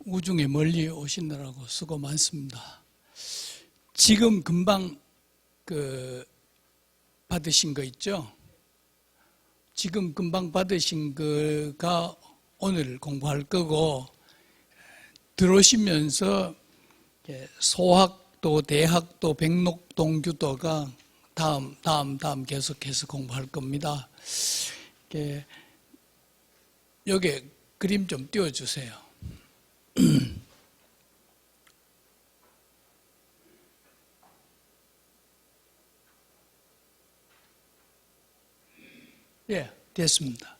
우중에 멀리 오시느라고 수고 많습니다. 지금 금방 받으신 거 있죠? 지금 금방 받으신 거가 오늘 공부할 거고, 들어오시면서 소학도, 대학도, 백록동규도가 다음 계속해서 공부할 겁니다. 여기 그림 좀 띄워주세요. 예, 됐습니다.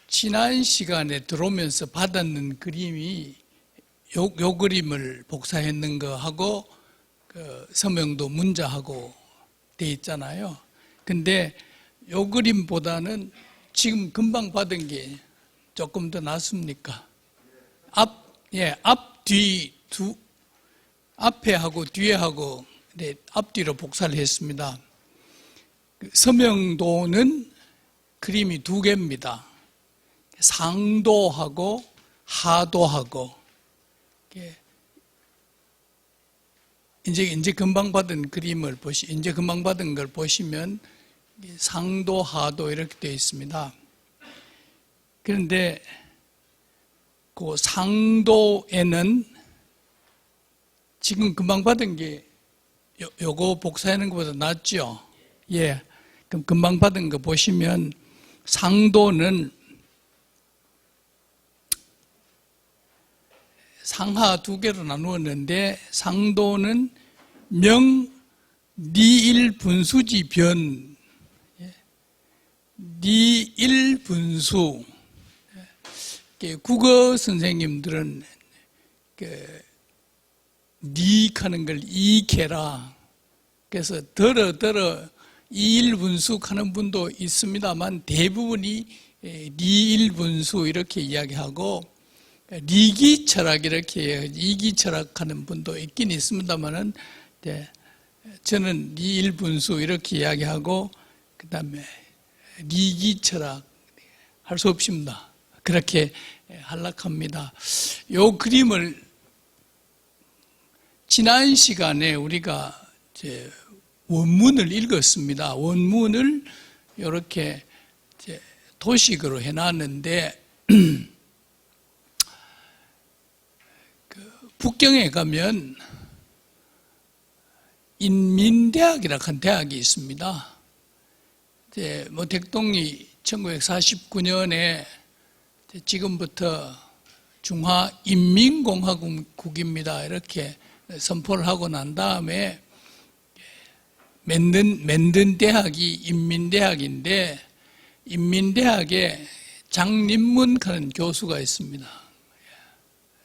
지난 시간에 들어오면서 받았는 그림이 요 그림을 복사했는 거하고 서명도 문자하고 돼 있잖아요. 근데 요 그림보다는 지금 금방 받은 게 조금 더 낫습니까? 앞, 뒤, 앞에 하고 뒤에 하고 앞뒤로 복사를 했습니다. 서명도는 그림이 두 개입니다. 상도하고 하도하고. 이제 금방 받은 그림을 이제 금방 받은 걸 보시면 상도, 하도 이렇게 되어 있습니다. 그런데 그 상도에는 지금 금방 받은 게 요거 복사하는 것보다 낫죠? 예. 그럼 금방 받은 거 보시면 상도는 상하 두 개로 나누었는데 상도는 명, 니일 분수지 변, 니일 분수. 국어 선생님들은 니하는 걸 이케라. 그래서 더러 이일분수하는 분도 있습니다만 대부분이 니일분수 이렇게 이야기하고 리기철학 이렇게 이기철학하는 분도 있긴 있습니다만은 저는 니일분수 이렇게 이야기하고 그 다음에 리기철학 할 수 없습니다. 그렇게 한락합니다. 요 그림을 지난 시간에 우리가 원문을 읽었습니다. 원문을 이렇게 도식으로 해놨는데 북경에 가면 인민대학이라는 한 대학이 있습니다. 대통령이 1949년에 지금부터 중화인민공화국입니다 이렇게 선포를 하고 난 다음에 만든 대학이 인민대학인데 인민대학에 장립문 하는 교수가 있습니다.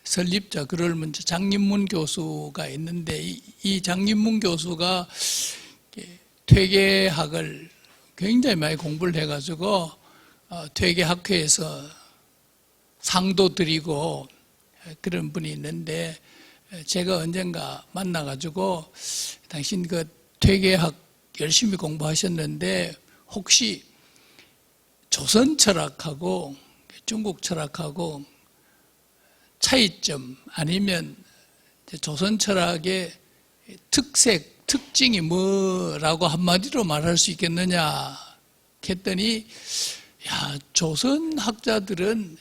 설립자 글을 먼저 장립문 교수가 있는데 이 장립문 교수가 퇴계학을 굉장히 많이 공부를 해가지고 퇴계학회에서 상도 드리고 그런 분이 있는데 제가 언젠가 만나가지고 당신 퇴계학 열심히 공부하셨는데 혹시 조선 철학하고 중국 철학하고 차이점 아니면 조선 철학의 특징이 뭐라고 한마디로 말할 수 있겠느냐 했더니 조선 학자들은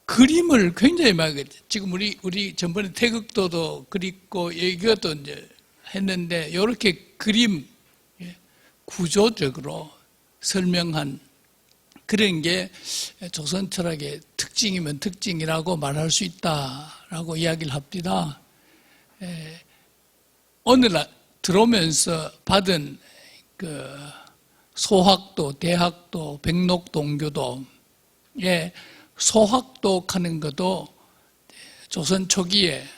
그림을 굉장히 많이 지금 우리 전번에 태극도도 그리고 이것도 이제 했는데 이렇게 그림 구조적으로 설명한 그런 게 조선 철학의 특징이면 특징이라고 말할 수 있다라고 이야기를 합니다. 오늘 들어오면서 받은 소학도, 대학도, 백록동규도 소학도 하는 것도 조선 초기에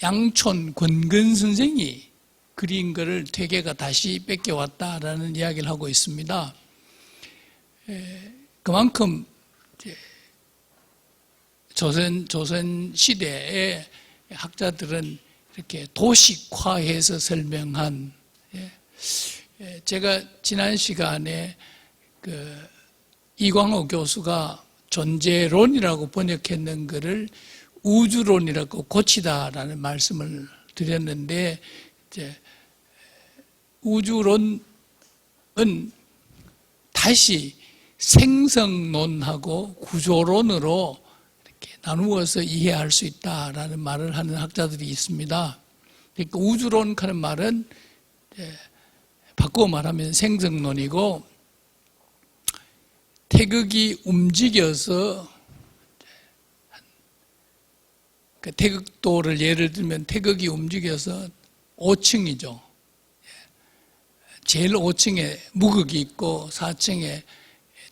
양촌 권근 선생이 그린 것을 퇴계가 다시 뺏겨왔다라는 이야기를 하고 있습니다. 그만큼 조선 시대의 학자들은 이렇게 도식화해서 설명한 제가 지난 시간에 이광호 교수가 존재론이라고 번역했는 것을 우주론이라고 고치다라는 말씀을 드렸는데, 이제 우주론은 다시 생성론하고 구조론으로 이렇게 나누어서 이해할 수 있다라는 말을 하는 학자들이 있습니다. 그러니까 우주론 하는 말은 바꾸어 말하면 생성론이고, 태극이 움직여서, 그 태극도를 예를 들면 태극이 움직여서 5층이죠. 제일 5층에 무극이 있고 4층에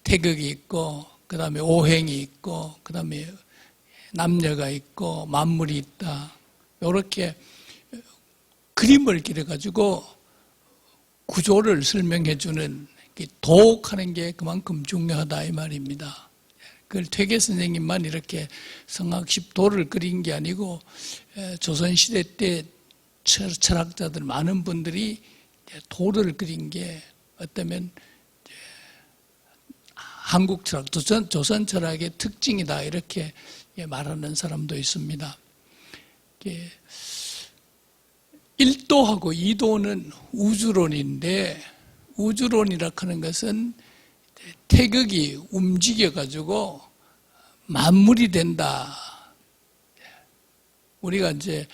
태극이 있고 그 다음에 오행이 있고 그 다음에 남녀가 있고 만물이 있다. 이렇게 그림을 그려가지고 구조를 설명해 주는 도옥하는 게 그만큼 중요하다 이 말입니다. 그걸 퇴계 선생님만 이렇게 성학십도를 그린 게 아니고 조선시대 때 철학자들 많은 분들이 도를 그린 게 어쩌면 한국 철학, 조선 철학의 특징이다 이렇게 말하는 사람도 있습니다. 1도하고 2도는 우주론인데, 우주론이라 하는 것은 태극이 움직여가지고 만물이 된다. 우리가 이제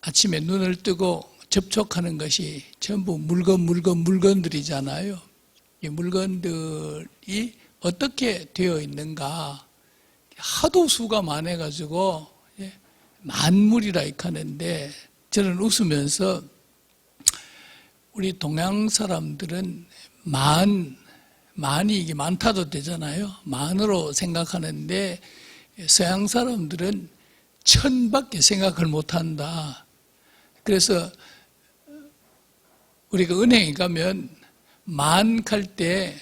아침에 눈을 뜨고 접촉하는 것이 전부 물건들이잖아요. 이 물건들이 어떻게 되어 있는가. 하도 수가 많아가지고 만물이라 하는데, 저는 웃으면서 우리 동양 사람들은 만이 이게 많다도 되잖아요. 만으로 생각하는데 서양 사람들은 천밖에 생각을 못한다. 그래서 우리가 은행에 가면 만 갈 때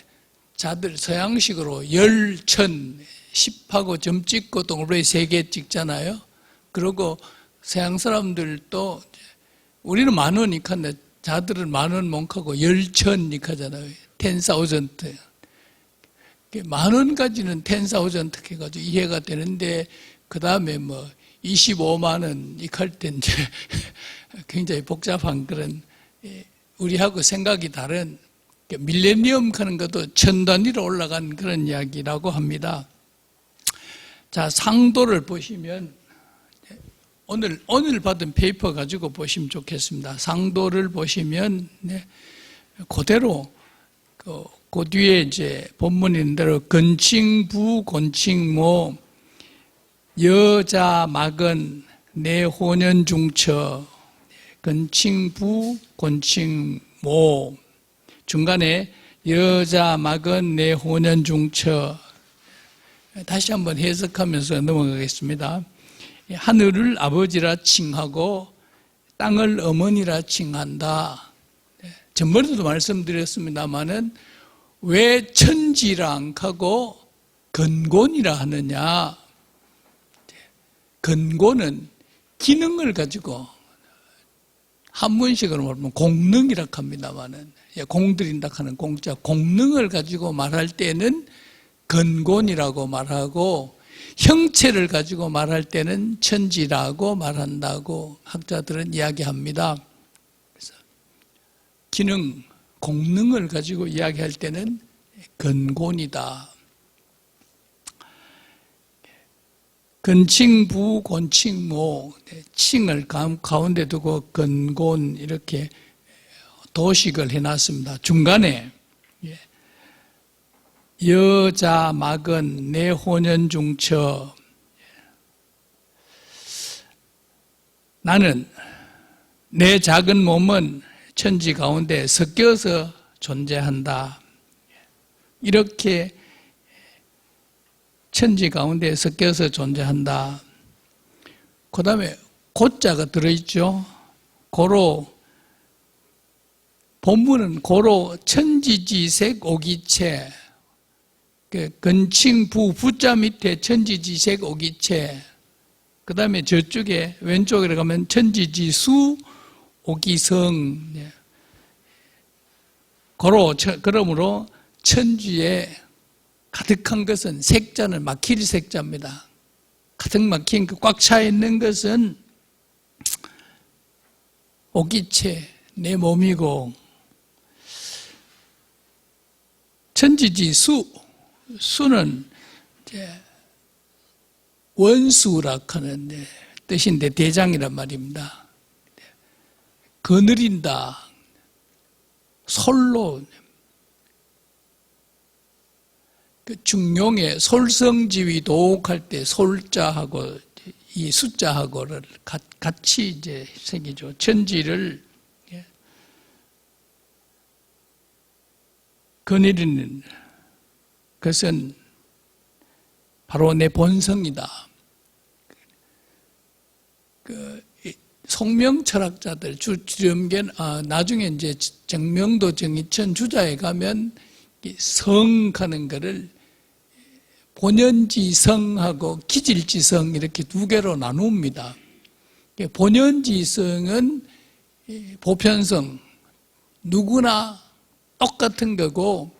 자들 서양식으로 열, 천, 10하고 점 찍고 동그라미 3개 찍잖아요. 그리고 서양 사람들도 우리는 만원 이카인데 자들은 만원 몽하고 열천 이카잖아요. 10,000. 만원까지는 10,000 해가지고 이해가 되는데, 그 다음에 뭐 25만 원 이칼 때 이제 굉장히 복잡한 그런, 우리하고 생각이 다른 밀레니엄 하는 것도 천 단위로 올라간 그런 이야기라고 합니다. 자, 상도를 보시면 오늘 받은 페이퍼 가지고 보시면 좋겠습니다. 상도를 보시면 그대로 그 뒤에 이제 본문 있는 대로 건칭부 곤칭모 여자 막은 내호년 중처 건칭부 곤칭모 중간에 여자 막은 내호년 중처. 다시 한번 해석하면서 넘어가겠습니다. 하늘을 아버지라 칭하고 땅을 어머니라 칭한다. 전번에도 말씀드렸습니다마는 왜 천지랑 하고 근곤이라 하느냐. 근곤은 기능을 가지고, 한문식으로 말하면 공능이라 합니다마는, 공들인다 하는 공자, 공능을 가지고 말할 때는 근곤이라고 말하고, 형체를 가지고 말할 때는 천지라고 말한다고 학자들은 이야기합니다. 그래서 기능, 공능을 가지고 이야기할 때는 근곤이다. 근칭부, 곤칭모, 칭을 가운데 두고 근곤 이렇게 도식을 해놨습니다. 중간에 여자 막은 내호년 중처. 나는 내 작은 몸은 천지 가운데 섞여서 존재한다. 이렇게 천지 가운데 섞여서 존재한다. 그 다음에 고자가 들어있죠. 고로, 본문은 고로 천지지색 오기체, 건칭부 부자 밑에 천지지색 오기체, 그 다음에 저쪽에 왼쪽에 가면 천지지수 오기성. 고로, 그러므로 천지에 가득한 것은 색자는 막힐 색자입니다. 가득 막힌 꽉 차 있는 것은 오기체, 내 몸이고, 천지지 수는 이제 원수라 하는 뜻인데 대장이란 말입니다. 거느린다, 솔로, 그 중용의 솔성지위 도옥할 때 솔자하고 이 숫자하고를 같이 이제 생기죠. 천지를 거느리는 것은 바로 내 본성이다. 그 송명 철학자들 주렴견 나중에 이제 정명도 정의천 주자에 가면 성하는 거를 본연지성하고 기질지성 이렇게 두 개로 나눕니다. 본연지성은 보편성, 누구나 똑같은 거고,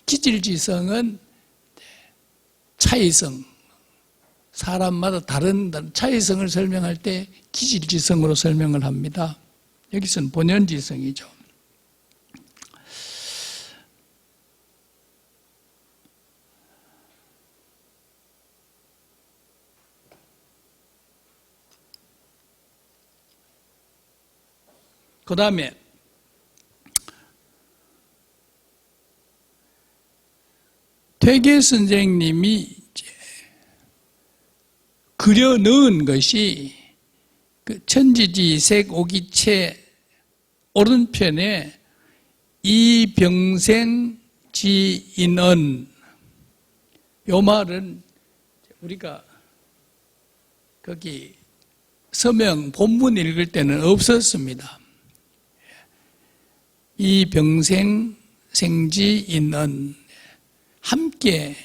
기질지성은 차이성, 사람마다 다른 차이성을 설명할 때 기질지성으로 설명을 합니다. 여기서는 본연지성이죠. 그 다음에 퇴계 선생님이 이제 그려 넣은 것이 그 천지지색 오기체 오른편에 이병생지인언, 요 말은 우리가 거기 서명 본문 읽을 때는 없었습니다. 이병생생지인언, 함께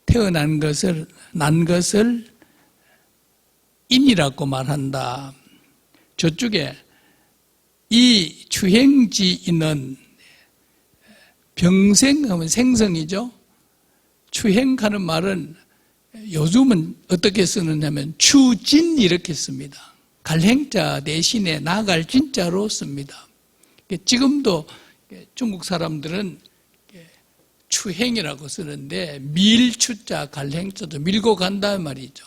태어난 것을, 난 것을 인이라고 말한다. 저쪽에 이 추행지인은 병생하면 생성이죠. 추행하는 말은 요즘은 어떻게 쓰느냐면 추진 이렇게 씁니다. 갈행자 대신에 나갈 진짜로 씁니다. 지금도 중국 사람들은 추행이라고 쓰는데 밀추자 갈행자도 밀고 간다는 말이죠.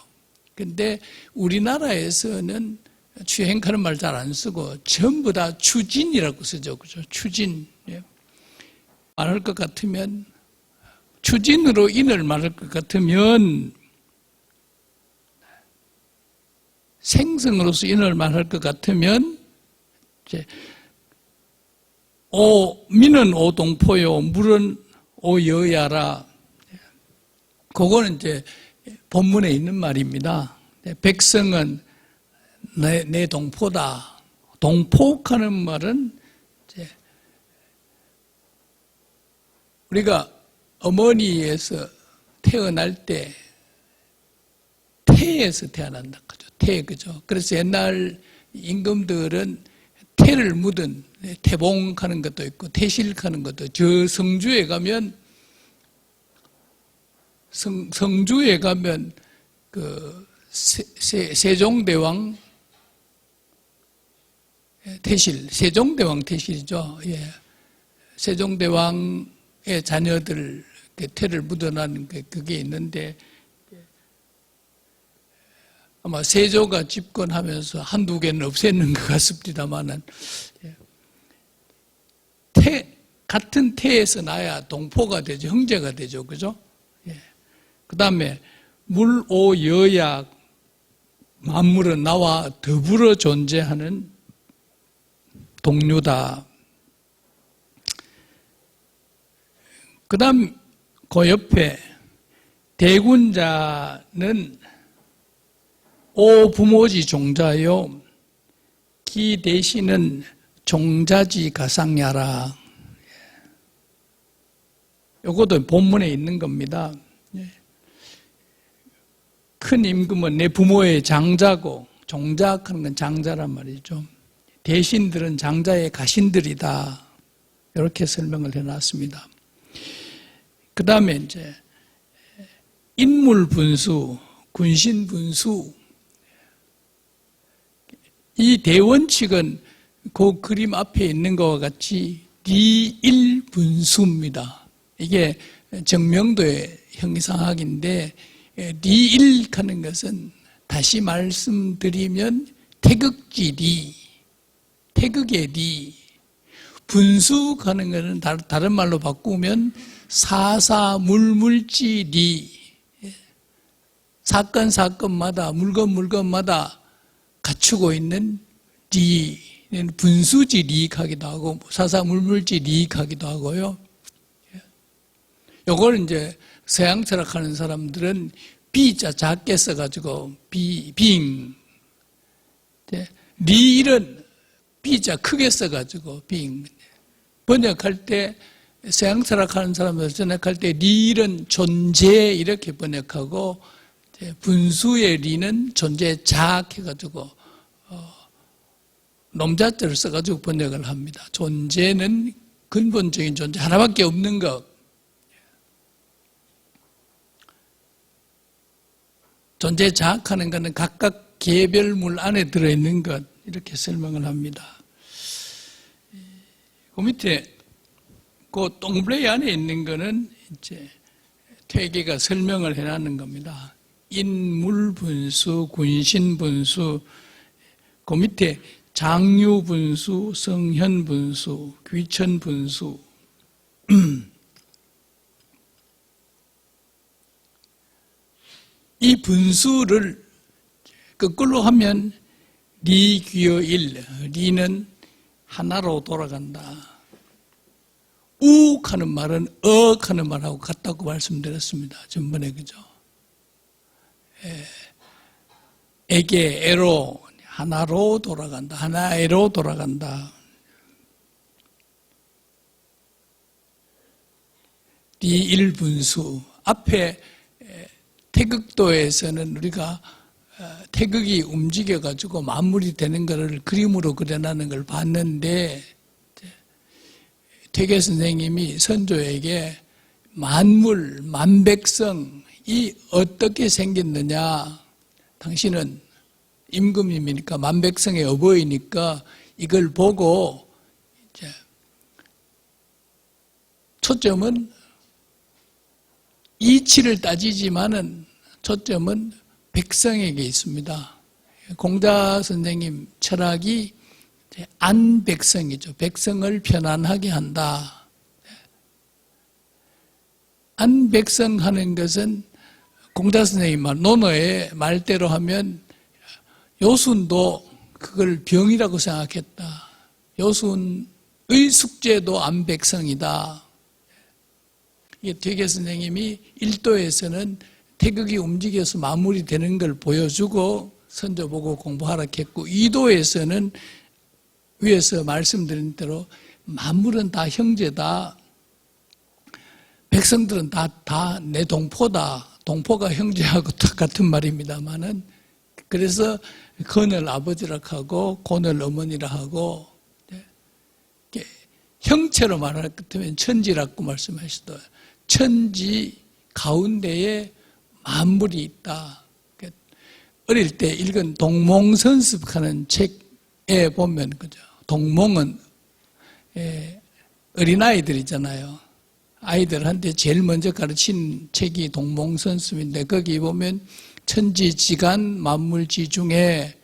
근데 우리나라에서는 추행하는 말 잘 안 쓰고 전부 다 추진이라고 쓰죠. 그죠? 추진. 말할 것 같으면 추진으로 인을 말할 것 같으면 생성으로서 인을 말할 것 같으면 이제 민은 오동포요, 물은 오여야라. 그거는 이제 본문에 있는 말입니다. 백성은 내 동포다. 동포하는 말은 이제 우리가 어머니에서 태어날 때 태에서 태어난다. 그죠? 태, 그죠? 그래서 옛날 임금들은 태를 묻은 태봉하는 것도 있고 태실하는 것도, 저 성주에 가면 성주에 가면 그 세종대왕 태실, 세종대왕 태실이죠. 예. 세종대왕의 자녀들 태를 묻어난 그게 있는데 아마 세조가 집권하면서 한두 개는 없앴는 것 같습니다만은 같은 태에서 나야 동포가 되죠. 형제가 되죠. 그죠? 예. 그 다음에 물, 오, 여약, 만물은 나와 더불어 존재하는 동류다. 그 다음 그 옆에 대군자는 오 부모지 종자요 기 대신은 종자지 가상야라. 요것도 본문에 있는 겁니다. 큰 임금은 내 부모의 장자고, 종자하는 건 장자란 말이죠. 대신들은 장자의 가신들이다. 이렇게 설명을 해놨습니다. 그 그 다음에 이제 인물 분수, 군신 분수. 이 대원칙은 그 그림 앞에 있는 것과 같이 리일 분수입니다. 이게 정명도의 형상학인데 리일 하는 것은 다시 말씀드리면 태극지 리, 태극의 리. 분수 하는 것은 다른 말로 바꾸면 사사물물지 리. 사건마다 물건마다 갖추고 있는 리. 분수지 리익하기도 하고 사사물물지 리익하기도 하고요. 요걸 이제 서양 철학하는 사람들은 비자 작게 써가지고 빙. 리일은 비자 크게 써가지고 빙. 번역할 때 서양 철학하는 사람들 번역할 때 리일은 존재 이렇게 번역하고 분수의 리는 존재 작 해가지고 놈자자를 써가지고 번역을 합니다. 존재는 근본적인 존재 하나밖에 없는 것. 존재 자학하는 것은 각각 개별물 안에 들어있는 것 이렇게 설명을 합니다. 그 밑에 그 동그라미 안에 있는 것은 이제 퇴계가 설명을 해놨는 겁니다. 인물 분수, 군신 분수, 그 밑에 장유 분수, 성현 분수, 귀천 분수. 이 분수를 거꾸로 하면 리귀어일, 리는 하나로 돌아간다. 우욱 하는 말은 억 하는 말하고 같다고 말씀드렸습니다. 전번에 그죠? 에게, 에로, 하나로 돌아간다. 하나에로 돌아간다. 리일분수. 앞에 태극도에서는 우리가 태극이 움직여가지고 만물이 되는 것을 그림으로 그려나는 걸 봤는데 퇴계 선생님이 선조에게 만물, 만백성이 어떻게 생겼느냐. 당신은 임금님이니까 만백성의 어버이니까 이걸 보고 이제 초점은 이치를 따지지만은 초점은 백성에게 있습니다. 공자 선생님 철학이 안백성이죠. 백성을 편안하게 한다. 안백성 하는 것은 공자 선생님 말, 논어의 말대로 하면 요순도 그걸 병이라고 생각했다. 요순의 숙제도 안백성이다. 이게 퇴계 선생님이 일도에서는 태극이 움직여서 마무리 되는 걸 보여주고 선조 보고 공부하라 했고, 이도에서는 위에서 말씀드린 대로 만물은 다 형제다. 백성들은 다 내 동포다. 동포가 형제하고 똑같은 말입니다만은, 그래서 건을 아버지라 하고 곤을 어머니라 하고, 형체로 말할 것 같으면 천지라고 말씀하시더. 천지 가운데에 만물이 있다. 어릴 때 읽은 동몽선습하는 책에 보면, 그죠? 동몽은 어린아이들이잖아요. 아이들한테 제일 먼저 가르친 책이 동몽선습인데, 거기 보면 천지지간 만물지 중에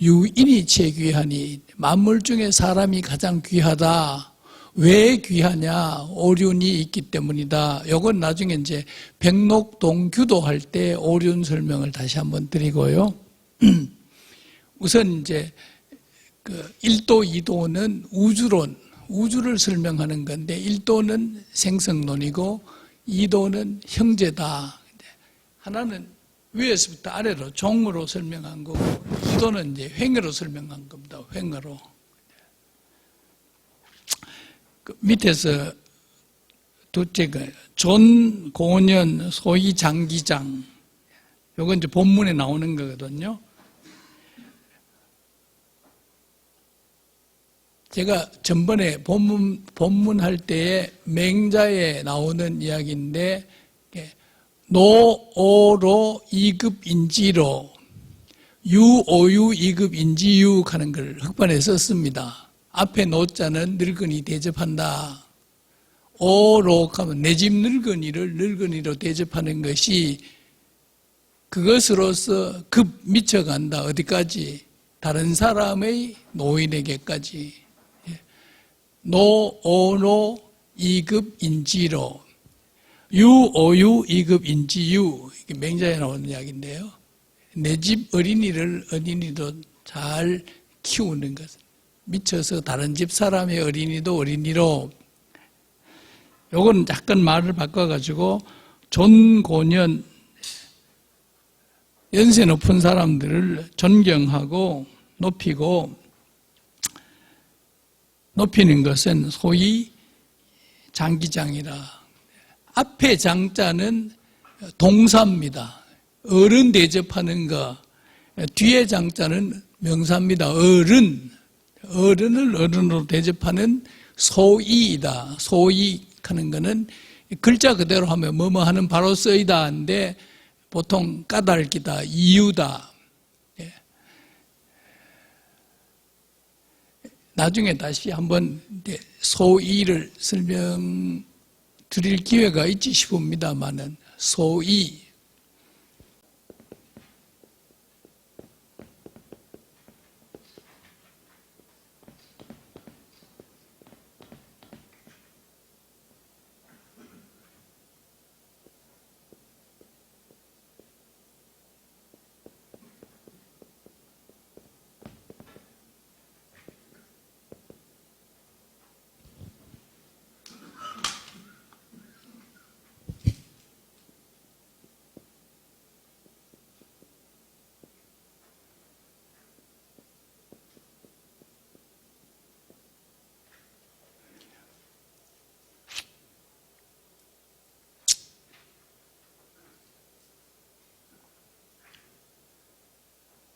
유인이 제귀하니, 만물 중에 사람이 가장 귀하다. 왜 귀하냐? 오륜이 있기 때문이다. 이건 나중에 이제 백록동규도 할 때 오륜 설명을 다시 한번 드리고요. 우선 이제 그 1도, 2도는 우주론, 우주를 설명하는 건데, 1도는 생성론이고 2도는 형제다. 하나는 위에서부터 아래로 종으로 설명한 거고, 2도는 이제 횡으로 설명한 겁니다. 횡으로. 그 밑에서 둘째가 존, 고년, 소위 장기장. 요건 이제 본문에 나오는 거거든요. 제가 전번에 본문할 때에 맹자에 나오는 이야기인데, 노오로 2급 인지로 유오유 2급 인지유 하는 걸 흑반에 썼습니다. 앞에 노자는 늙은이 대접한다. 오로 하면 내 집 늙은이를 늙은이로 대접하는 것이 그것으로서 급 미쳐간다. 어디까지? 다른 사람의 노인에게까지. 노오노 2급 인지로 유오유 2급 인지유, 이게 맹자에 나오는 이야기인데요. 내 집 어린이도 잘 키우는 것은 미쳐서 다른 집 사람의 어린이도 어린이로. 요건 약간 말을 바꿔가지고 존고년, 연세 높은 사람들을 존경하고 높이는 것은 소위 장기장이라. 앞에 장자는 동사입니다. 어른 대접하는 거. 뒤에 장자는 명사입니다. 어른을 어른으로 대접하는 소이이다. 소이 하는 거는 글자 그대로 하면 뭐뭐 하는 바로서이다 하는데 보통 까닭이다, 이유다. 나중에 다시 한번 소이를 설명드릴 기회가 있지 싶습니다만은 소이.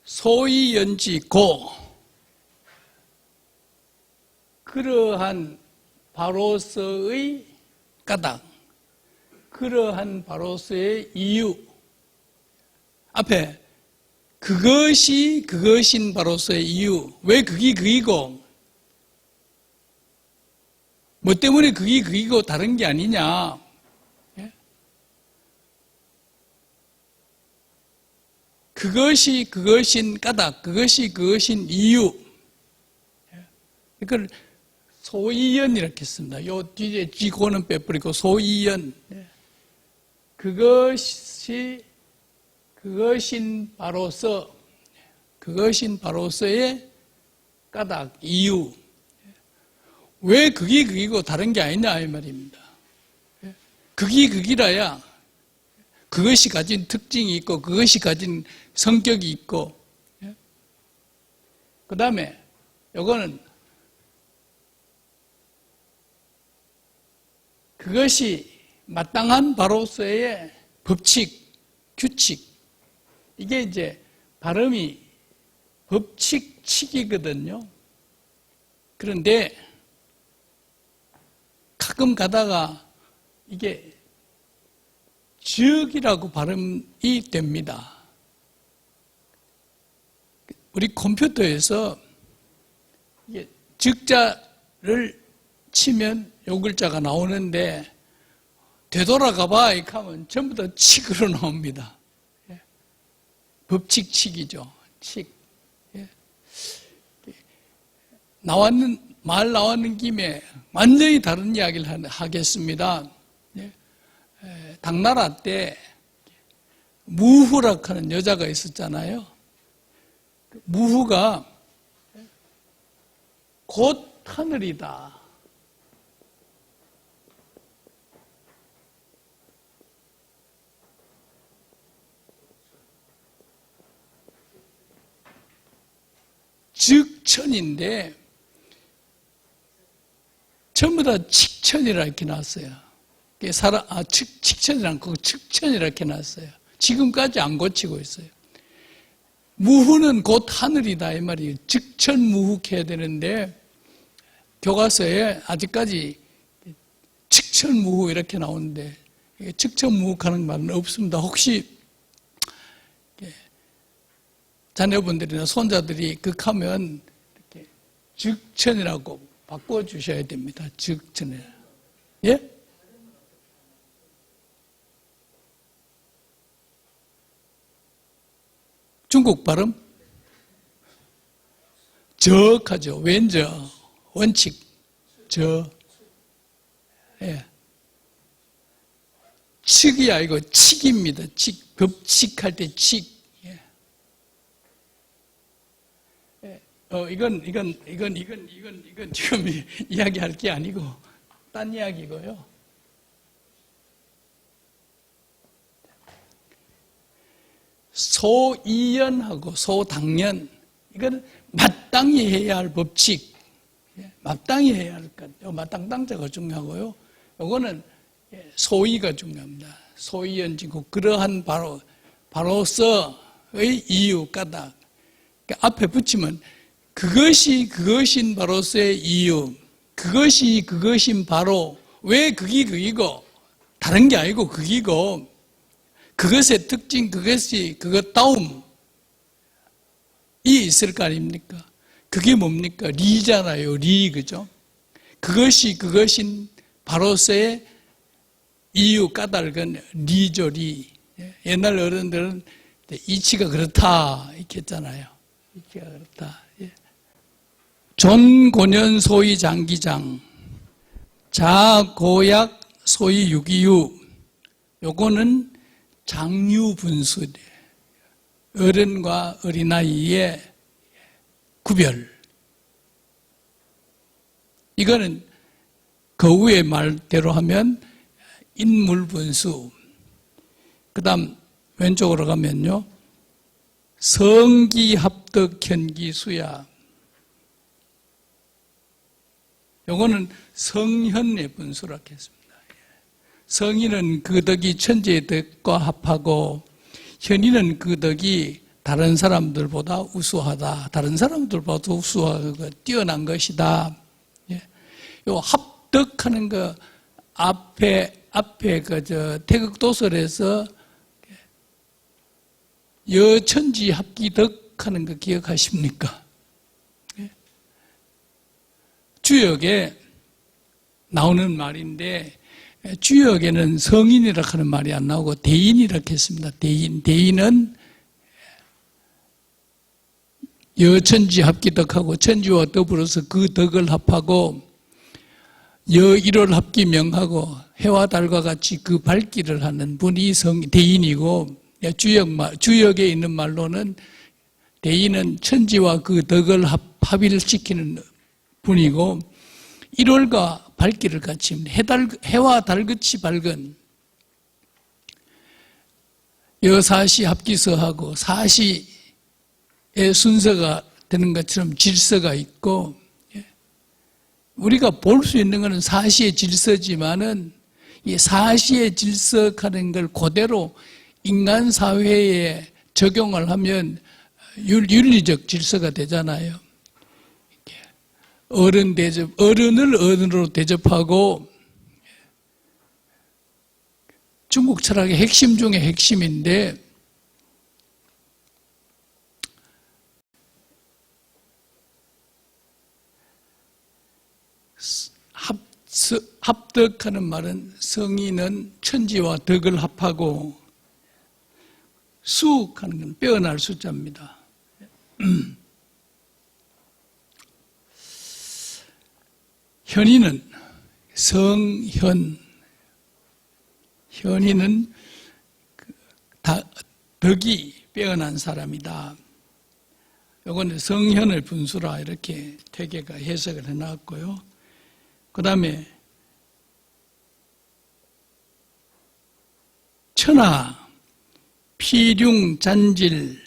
소이연지고, 그러한 바로서의 까닭, 그러한 바로서의 이유. 앞에 그것인 바로서의 이유. 왜 그게 그이고, 뭐 때문에 그게 그이고 다른 게 아니냐. 그것이 그것인 까닭, 그것이 그것인 이유. 이걸 소이연 이렇게 했습니다. 요 뒤에 지고는 빼버리고 소이연. 그것이 그것인 바로서의 까닭, 이유. 왜 그게 그기고 다른 게 아니냐 이 말입니다. 그게 그기라야 그것이 가진 특징이 있고 그것이 가진 성격이 있고. 그 다음에 요거는 그것이 마땅한 바로서의 법칙, 규칙. 이게 이제 발음이 법칙칙이거든요. 그런데 가끔 가다가 이게 즉이라고 발음이 됩니다. 우리 컴퓨터에서 이게 즉자를 치면 요 글자가 나오는데 되돌아가 봐 이렇게 하면 전부 다 칙으로 나옵니다. 법칙칙이죠. 칙. 말 나왔는 김에 완전히 다른 이야기를 하겠습니다. 당나라 때 무후라고 하는 여자가 있었잖아요. 무후가 곧 하늘이다. 즉천인데 전부 다 칙천이라 이렇게 나왔어요. 칙천이란 거 측천이라 이렇게 나왔어요. 지금까지 안 고치고 있어요. 무후는 곧 하늘이다 이 말이에요. 즉천무후해야 되는데 교과서에 아직까지 칙천무후 이렇게 나오는데 칙천무후하는 말은 없습니다. 혹시 자녀분들이나 손자들이 극하면 이렇게 즉천이라고 바꿔주셔야 됩니다. 즉천에. 예? 중국 발음? 적하죠. 왼저, 원칙, 저. 예. 칙이 아니고 칙입니다. 칙. 법칙할 때 칙. 예. 예. 이건 지금 이야기할 게 아니고, 딴 이야기고요. 소이연하고 소당연, 이건 마땅히 해야 할 법칙, 마땅히 해야 할 것, 마땅땅자가 중요하고요. 이거는 소이가 중요합니다. 소이연지고 그러한 바로서의 이유 까닭. 그러니까 앞에 붙이면 그것인 바로서의 이유, 그것인 바로 왜 그기고 다른 게 아니고 그기고 그것의 특징, 그것다움이 있을 거 아닙니까? 그게 뭡니까? 리잖아요. 리, 그죠? 그것인 바로서의 이유, 까닭은 리죠, 리. 옛날 어른들은 이치가 그렇다, 이렇게 했잖아요. 이치가 그렇다. 존고년 소위 장기장, 자고약 소위 유기유. 요거는 장유분수, 어른과 어린아이의 구별. 이거는 거우의 말대로 하면 인물분수. 그 다음 왼쪽으로 가면요, 성기합덕현기수야. 요거는 성현의 분수라고 했습니다. 성인은 그 덕이 천지의 덕과 합하고 현인은 그 덕이 다른 사람들보다 우수하다. 다른 사람들보다 우수하고 뛰어난 것이다. 요 합덕하는 거 앞에 태극도설에서 여천지 합기덕하는 거 기억하십니까? 주역에 나오는 말인데 주역에는 성인이라고 하는 말이 안 나오고 대인이라고 했습니다. 대인은 여천지 합기덕하고 천지와 더불어서 그 덕을 합하고 여일월 합기명하고 해와 달과 같이 그 밝기를 하는 분이 대인이고, 주역에 있는 말로는 대인은 천지와 그 덕을 합일시키는 분이고, 일월과 밝기를 같이 해와 달같이 밝은 여사시 합기서하고 사시의 순서가 되는 것처럼 질서가 있고, 우리가 볼 수 있는 것은 사시의 질서지만은 이 사시의 질서하는 걸 그대로 인간 사회에 적용을 하면 윤리적 질서가 되잖아요. 어른을 어른으로 대접하고, 중국 철학의 핵심 중에 핵심인데, 합덕하는 말은 성인은 천지와 덕을 합하고, 수하는 건 빼어날 숫자입니다. 현인은 현인은 덕이 빼어난 사람이다. 이거는 성현의 분수라 이렇게 퇴계가 해석을 해놨고요. 그 다음에 천하 피륭잔질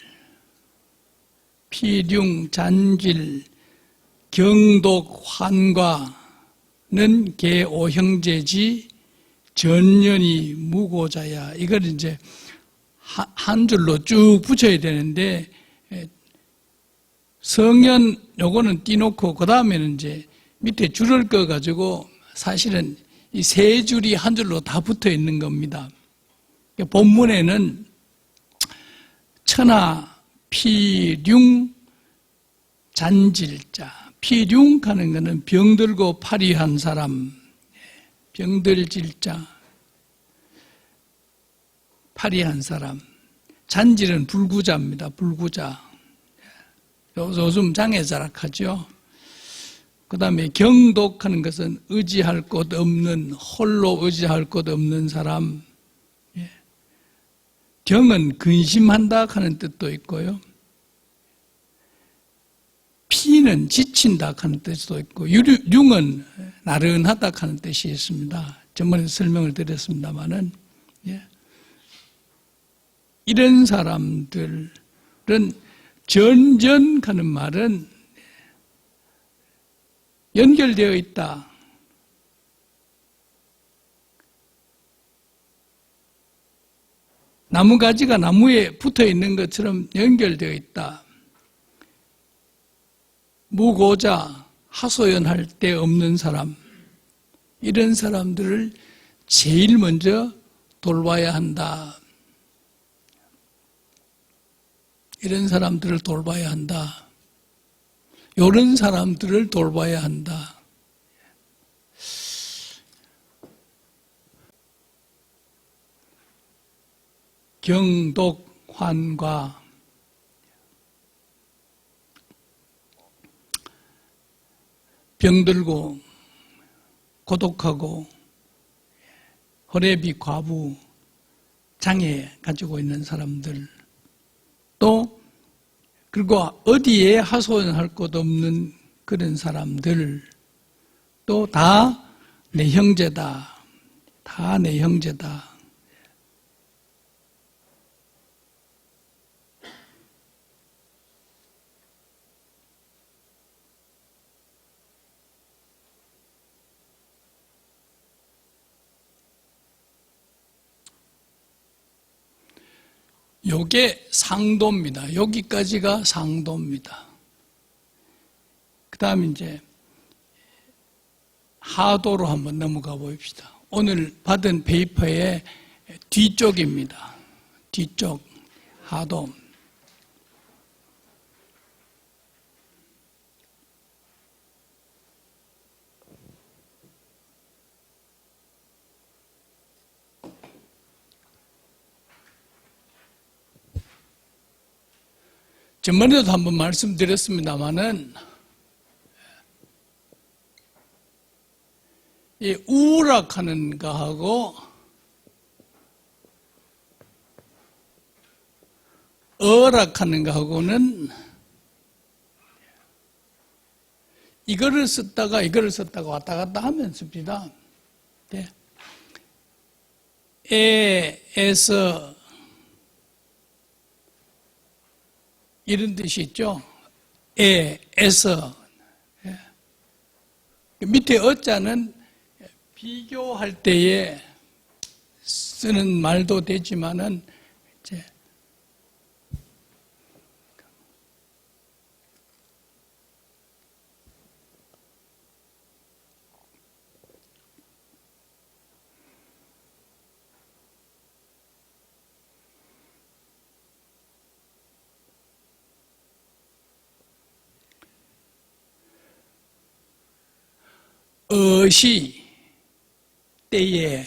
경독환과는 개오형제지 전년이 무고자야. 이걸 이제 한 줄로 쭉 붙여야 되는데, 성현 요거는 띄놓고 그 다음에는 이제 밑에 줄을 꺼가지고 사실은 이 세 줄이 한 줄로 다 붙어 있는 겁니다. 본문에는 천하 피륭 잔질자, 피륭 하는 것은 병들고 파리한 사람, 병들질자, 파리한 사람. 잔질은 불구자입니다. 불구자. 요즘 장애자락하죠. 그 다음에 경독하는 것은 의지할 곳 없는, 홀로 의지할 곳 없는 사람. 경은 근심한다 하는 뜻도 있고요. 피는 지친다 하는 뜻도 있고, 융은 나른하다 하는 뜻이 있습니다. 전번에 설명을 드렸습니다마는, 이런 사람들은 전전 하는 말은 연결되어 있다. 나무가지가 나무에 붙어 있는 것처럼 연결되어 있다. 무고자, 하소연할 데 없는 사람, 이런 사람들을 제일 먼저 돌봐야 한다. 이런 사람들을 돌봐야 한다. 이런 사람들을 돌봐야 한다. 경독, 환과, 병들고 고독하고 호래비 과부, 장애 가지고 있는 사람들, 또 그리고 어디에 하소연할 곳 없는 그런 사람들, 또 다 내 형제다. 다 내 형제다. 요게 상도입니다. 여기까지가 상도입니다. 그 다음 이제 하도로 한번 넘어가 봅시다. 오늘 받은 페이퍼의 뒤쪽입니다. 뒤쪽 하도. 전번에도 한번 말씀드렸습니다마는 이 우락하는 거하고 어락하는 거하고는 이거를 썼다가 이거를 썼다가 왔다 갔다 하면 씁니다. 에서 이런 뜻이 있죠. 에서. 밑에 어자는 비교할 때에 쓰는 말도 되지만은 이제 어시 때에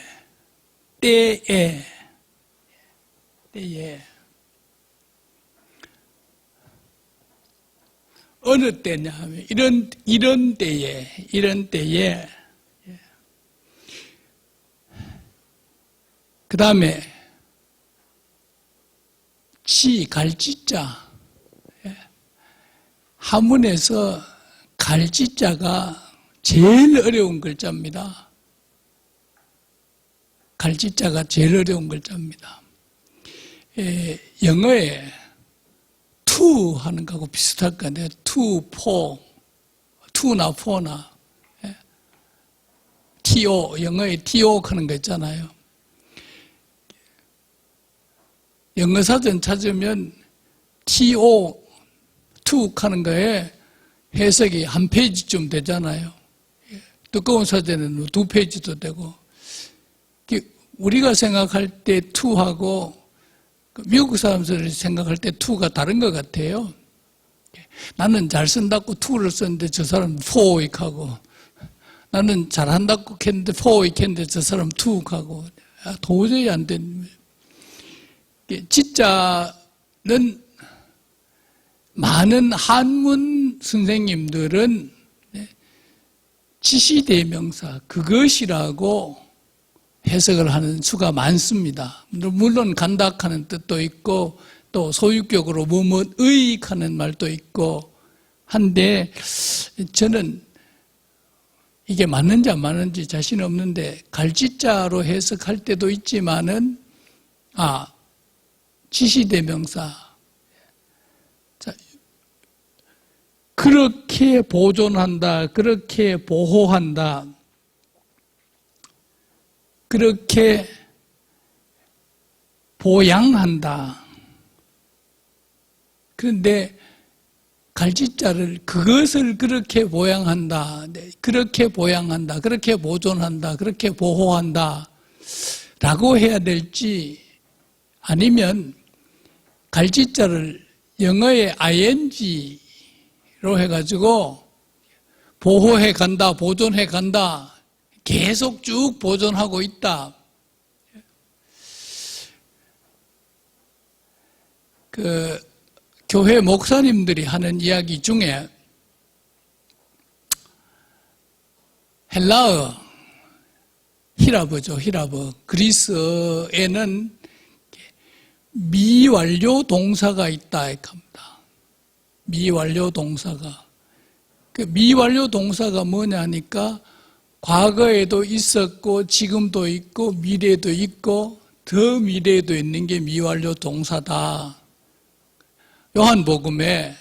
어느 때냐 하면 이런 때에 그 다음에 갈지자 한문에서 갈지자가 제일 어려운 글자입니다. 갈지자가 제일 어려운 글자입니다. 영어에 to 하는 거하고 비슷할 건데 to, for, to나 for나 to, 영어에 to 하는 거 있잖아요. 영어 사전 찾으면 to 하는 거에 해석이 한 페이지쯤 되잖아요. 두꺼운 서재는 2페이지도 되고, 우리가 생각할 때 투하고 미국 사람들이 생각할 때 투가 다른 것 같아요. 나는 잘 쓴다고 투를 썼는데 저 사람 포익하고, 나는 잘한다고 했는데 포익했는데 저 사람 투하고, 도저히 안 된. 진짜는 많은 한문 선생님들은 지시대명사 그것이라고 해석을 하는 수가 많습니다. 물론 간닥하는 뜻도 있고 또 소유격으로 의익하는 말도 있고 한데 저는 이게 맞는지 안 맞는지 자신 없는데 갈지자로 해석할 때도 있지만은 지시대명사 그렇게 보존한다, 그렇게 보호한다, 그렇게 보양한다. 그런데 갈지자를 그것을 그렇게 보양한다, 그렇게 보양한다, 그렇게 보존한다, 그렇게 보호한다 라고 해야 될지 아니면 갈지자를 영어의 ing로 해가지고 보호해 간다, 보존해 간다, 계속 쭉 보존하고 있다. 교회 목사님들이 하는 이야기 중에 헬라어, 히라버죠, 히라버. 그리스어에는 미완료 동사가 있다 합니다. 미완료 동사가. 그 미완료 동사가 뭐냐 하니까 과거에도 있었고 지금도 있고 미래도 있고 더 미래에도 있는 게 미완료 동사다. 요한복음에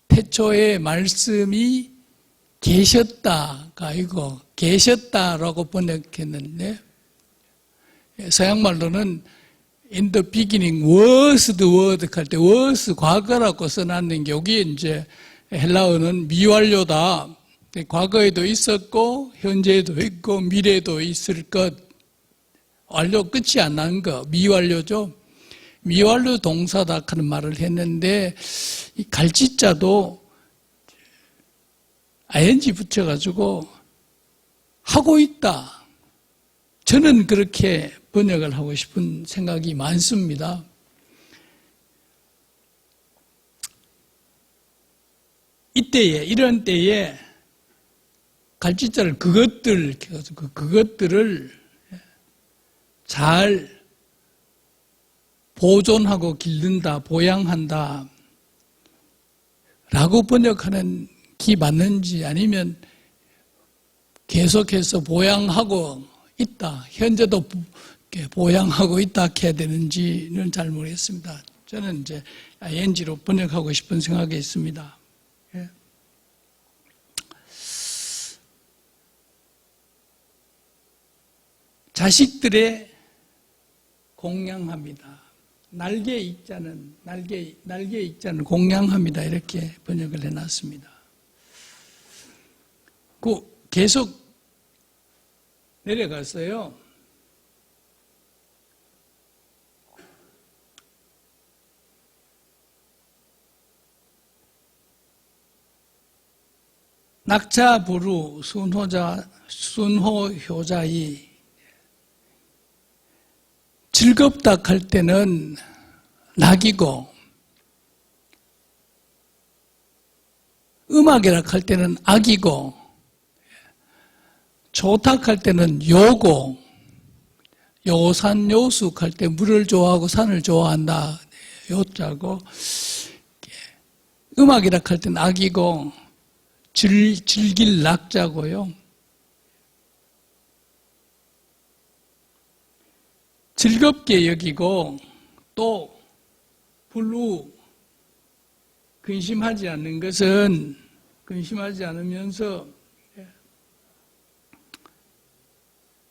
태초에 말씀이 계셨다가 아니고 계셨다라고 번역했는데 서양말로는 in the beginning was the word 할 때 was 과거라고 써놨는 게 여기에 이제 헬라어는 미완료다. 과거에도 있었고 현재에도 있고 미래에도 있을 것. 완료 끝이 안 난 거 미완료죠. 미완료 동사다 하는 말을 했는데 이 갈지자도 ing 붙여가지고 하고 있다. 저는 그렇게 번역을 하고 싶은 생각이 많습니다. 이런 때에 갈지자를 그것들을 잘 보존하고 기른다, 보양한다 라고 번역하는 게 맞는지 아니면 계속해서 보양하고 있다, 현재도 보양하고 있다 해야 되는지는 잘 모르겠습니다. 저는 이제 ing로 번역하고 싶은 생각이 있습니다. 자식들의 공양합니다. 날개 익자는 공양합니다. 이렇게 번역을 해놨습니다. 계속 내려갔어요. 낙차부루 순호효자이 즐겁다 할 때는 낙이고 음악이라 할 때는 악이고 좋다 할 때는 요고 요산요숙 할 때 물을 좋아하고 산을 좋아한다 요자고 음악이라 할 때는 악이고 즐길 낙자고요. 즐겁게 여기고 또 불우 근심하지 않는 것은 근심하지 않으면서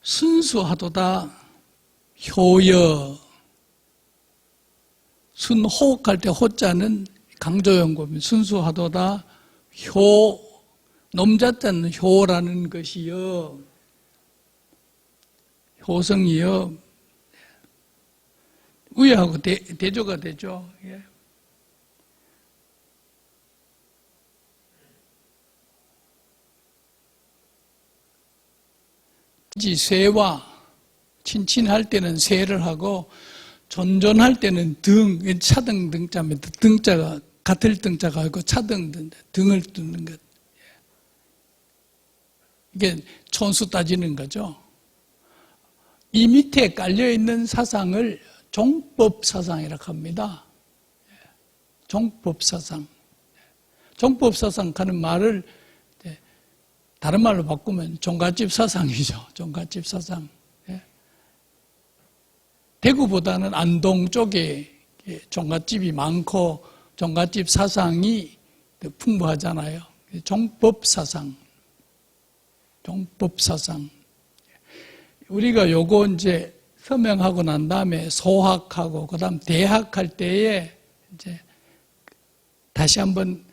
순수하도다 효여 순호흡할 때 호자는 강조연구입니다. 순수하도다 놈자자는 효라는 것이요, 효성이요, 우여하고 대조가 되죠. 예. 쇠와 친친할 때는 쇠를 하고 존존할 때는 등, 차등 등자입니다. 등자가 같을 등자가 아니고 차등 등을 두는 것. 이게 촌수 따지는 거죠. 이 밑에 깔려있는 사상을 종법사상이라고 합니다. 종법사상. 종법사상 하는 말을 다른 말로 바꾸면 종갓집 사상이죠. 종갓집 사상. 대구보다는 안동 쪽에 종갓집이 많고 종갓집 사상이 풍부하잖아요. 종법사상. 종법사상. 우리가 요거 이제 서명하고 난 다음에 소학하고 그다음 대학할 때에 이제 다시 한번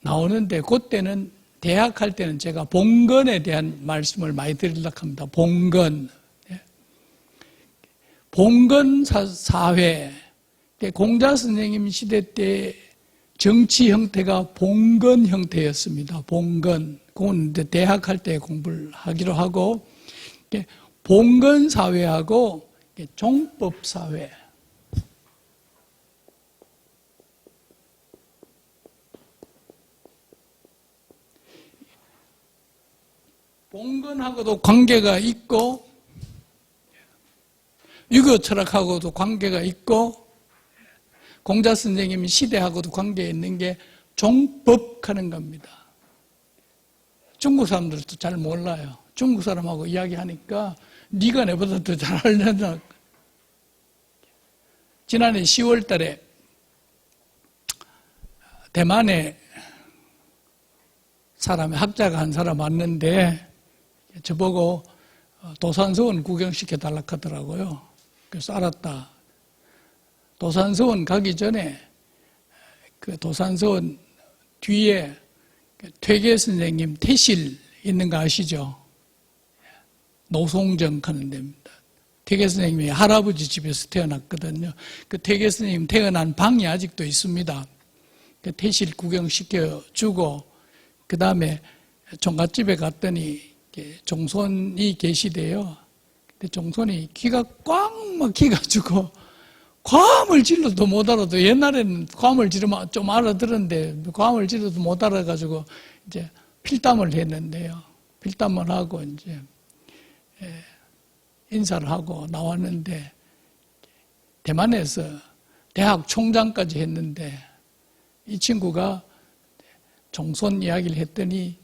나오는데 그때는 대학할 때는 제가 봉건에 대한 말씀을 많이 드리려고 합니다. 봉건. 봉건 사회. 공자 선생님 시대 때 정치 형태가 봉건 형태였습니다. 봉건. 그건 이제 대학할 때 공부를 하기로 하고, 봉건 사회하고 종법 사회. 봉건하고도 관계가 있고, 유교 철학하고도 관계가 있고, 공자 선생님 시대하고도 관계가 있는 게 종법하는 겁니다. 중국 사람들도 잘 몰라요. 중국 사람하고 이야기하니까 네가 내보다 더 잘 알려나. 지난해 10월 달에 대만에 학자가 한 사람 왔는데 저보고 도산서원 구경시켜달라고 하더라고요. 그래서 알았다. 도산서원 가기 전에 그 도산서원 뒤에 퇴계 선생님 태실 있는 거 아시죠? 노송정 하는 데입니다. 퇴계 선생님이 할아버지 집에서 태어났거든요. 그 퇴계 선생님 태어난 방이 아직도 있습니다. 그 태실 구경시켜주고 그 다음에 종갓집에 갔더니 종손이 계시대요. 근데 종손이 귀가 꽉 막혀가지고 과음을 질러도 못 알아도 옛날에는 과음을 지르면 좀 알아들었는데 과음을 질러도 못 알아가지고 이제 필담을 했는데요. 필담을 하고 이제 인사를 하고 나왔는데 대만에서 대학 총장까지 했는데 이 친구가 종손 이야기를 했더니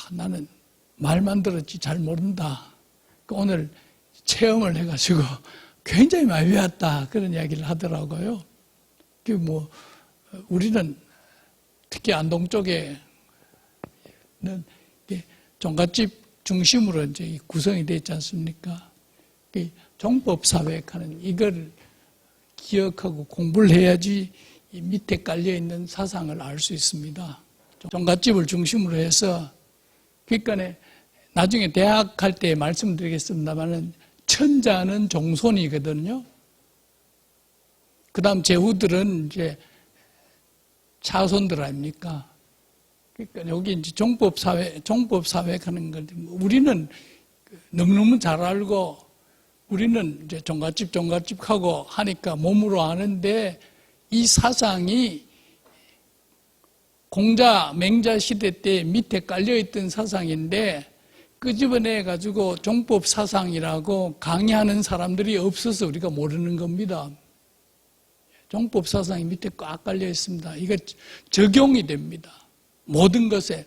나는 말만 들었지 잘 모른다. 오늘 체험을 해가지고 굉장히 많이 배웠다. 그런 이야기를 하더라고요. 우리는 특히 안동 쪽에는 종갓집 중심으로 이제 구성이 되어 있지 않습니까? 종법사회 하는 이걸 기억하고 공부를 해야지 이 밑에 깔려있는 사상을 알 수 있습니다. 종갓집을 중심으로 해서, 그러니까 나중에 대학 할 때 말씀드리겠습니다만은 천자는 종손이거든요. 그 다음 제후들은 이제 차손들 아닙니까? 그러니까 여기 이제 종법사회 하는 걸 우리는 너무너무 잘 알고 우리는 이제 종갓집 하고 하니까 몸으로 아는데 이 사상이 공자, 맹자 시대 때 밑에 깔려있던 사상인데 끄집어내가지고 종법 사상이라고 강의하는 사람들이 없어서 우리가 모르는 겁니다. 종법 사상이 밑에 꽉 깔려 있습니다. 이거 적용이 됩니다. 모든 것에.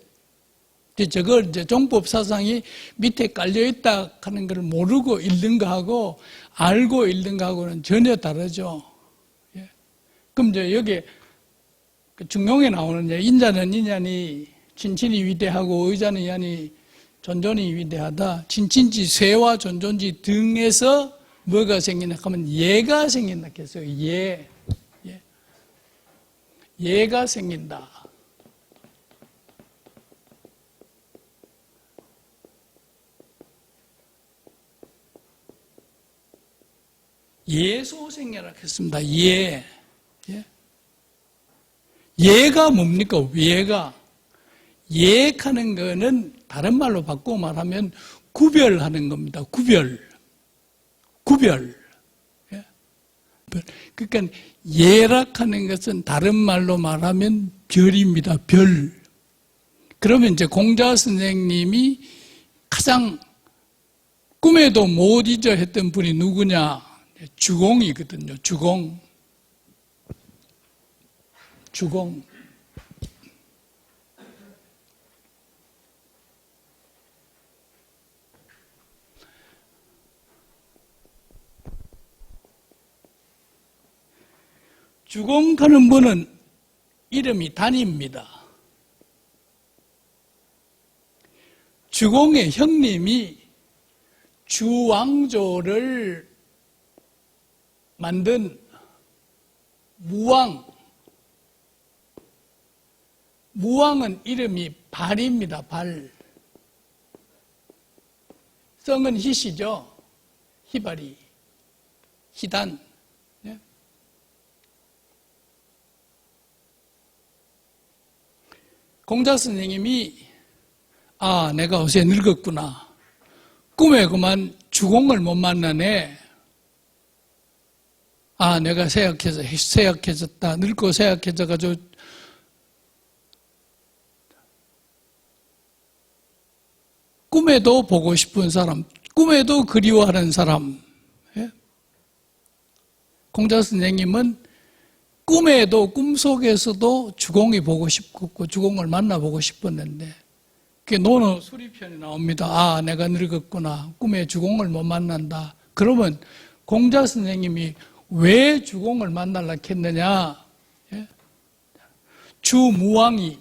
저걸 이제 종법 사상이 밑에 깔려 있다 하는 걸 모르고 읽는 거하고 알고 읽는 거하고는 전혀 다르죠. 그럼 이제 여기 중용에 나오는 인자는 인연이 친친이 위대하고 의자는 인연이 존존이 위대하다. 친친지 쇠와 존존지 등에서 뭐가 생기나 하면 예가 생긴다 했어요. 예가 생긴다. 예소생애라고 했습니다. 예. 예가 뭡니까? 예하는 거는 다른 말로 바꾸고 말하면 구별하는 겁니다. 구별. 그러니까 예락하는 것은 다른 말로 말하면 별입니다. 별. 그러면 이제 공자 선생님이 가장 꿈에도 못 잊어 했던 분이 누구냐? 주공이거든요. 주공. 주공하는 분은 이름이 단입니다. 주공의 형님이 주왕조를 만든 무왕은 이름이 발입니다. 발. 성은 희시죠. 희발이. 희단. 공자 선생님이 내가 어제 늙었구나. 꿈에 그만 주공을 못 만나네. 내가 세약해졌다. 늙고 세약해져가지고 꿈에도 보고 싶은 사람, 꿈에도 그리워하는 사람. 공자 선생님은 꿈속에서도 주공이 보고 싶고 주공을 만나보고 싶었는데 그게 논어 수리편이 나옵니다. 내가 늙었구나. 꿈에 주공을 못 만난다. 그러면 공자 선생님이 왜 주공을 만나려고 했느냐? 주무왕이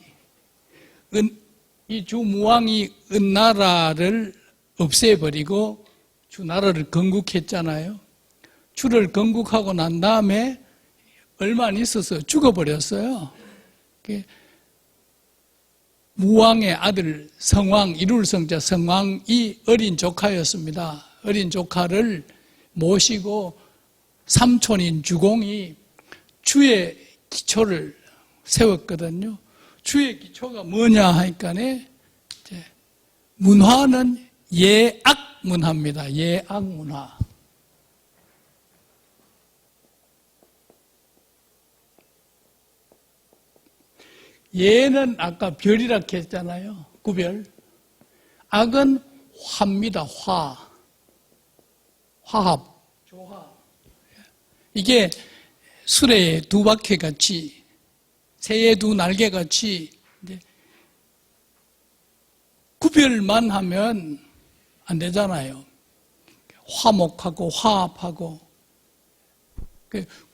은나라를 없애버리고 주나라를 건국했잖아요. 주를 건국하고 난 다음에 얼마 안 있어서 죽어버렸어요. 무왕의 아들 성왕, 이룰성자 성왕이 어린 조카였습니다. 어린 조카를 모시고 삼촌인 주공이 주의 기초를 세웠거든요. 주의 기초가 뭐냐 하니까네 문화는 예악문화입니다. 예악문화. 예는 아까 별이라 했잖아요. 구별. 악은 화입니다. 화합. 조화. 이게 수레의 두 바퀴같이 새의 두 날개같이 구별만 하면 안 되잖아요. 화목하고 화합하고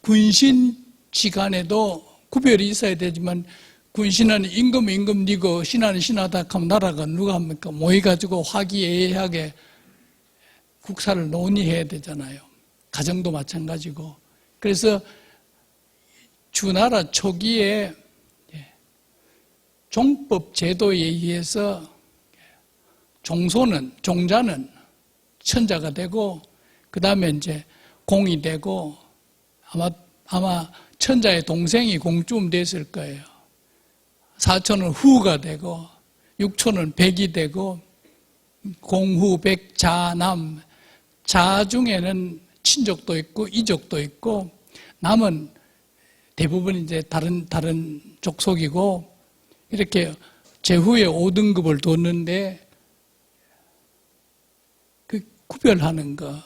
군신지간에도 구별이 있어야 되지만 군신은 임금 니고 신하는 신하다 하면 나라가 누가 합니까? 모여가지고 화기애애하게 국사를 논의해야 되잖아요. 가정도 마찬가지고. 그래서 주나라 초기에 종법 제도에 의해서 종자는 천자가 되고, 그 다음에 이제 공이 되고, 아마 천자의 동생이 공주음 됐을 거예요. 사촌은 후가 되고, 육촌은 백이 되고, 공후, 백, 자, 남. 자 중에는 친족도 있고, 이족도 있고, 남은 대부분 이제 다른 족속이고, 이렇게 제후에 5등급을 뒀는데, 그 구별하는 거,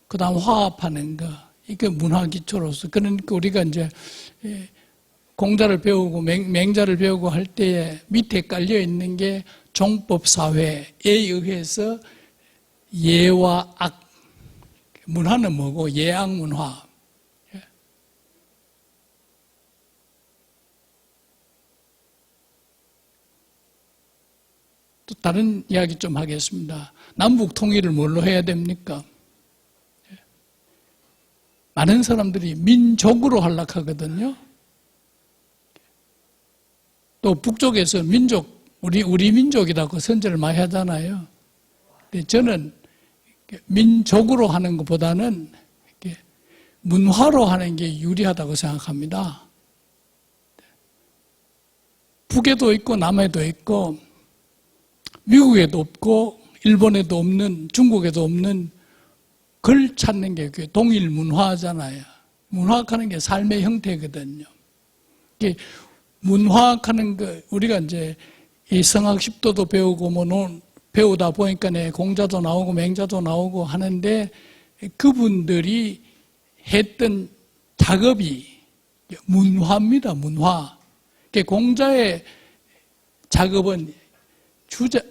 그 다음 화합하는 거, 이게 문화 기초로서. 그러니까 우리가 이제 공자를 배우고 맹자를 배우고 할 때에 밑에 깔려 있는 게 종법사회에 의해서 예와 악, 문화는 뭐고 예악문화. 또 다른 이야기 좀 하겠습니다. 남북 통일을 뭘로 해야 됩니까? 많은 사람들이 민족으로 하려고 하거든요. 또 북쪽에서 우리 민족이라고 선전을 많이 하잖아요. 근데 저는 민족으로 하는 것보다는 문화로 하는 게 유리하다고 생각합니다. 북에도 있고 남에도 있고 미국에도 없고 일본에도 없는 중국에도 없는 걸 찾는 게 그게 동일 문화잖아요. 문화학하는 게 삶의 형태거든요. 이게 문화학하는 거 우리가 이제 이 성학 10도도 배우고 배우다 보니까 공자도 나오고 맹자도 나오고 하는데 그분들이 했던 작업이 문화입니다. 문화. 공자의 작업은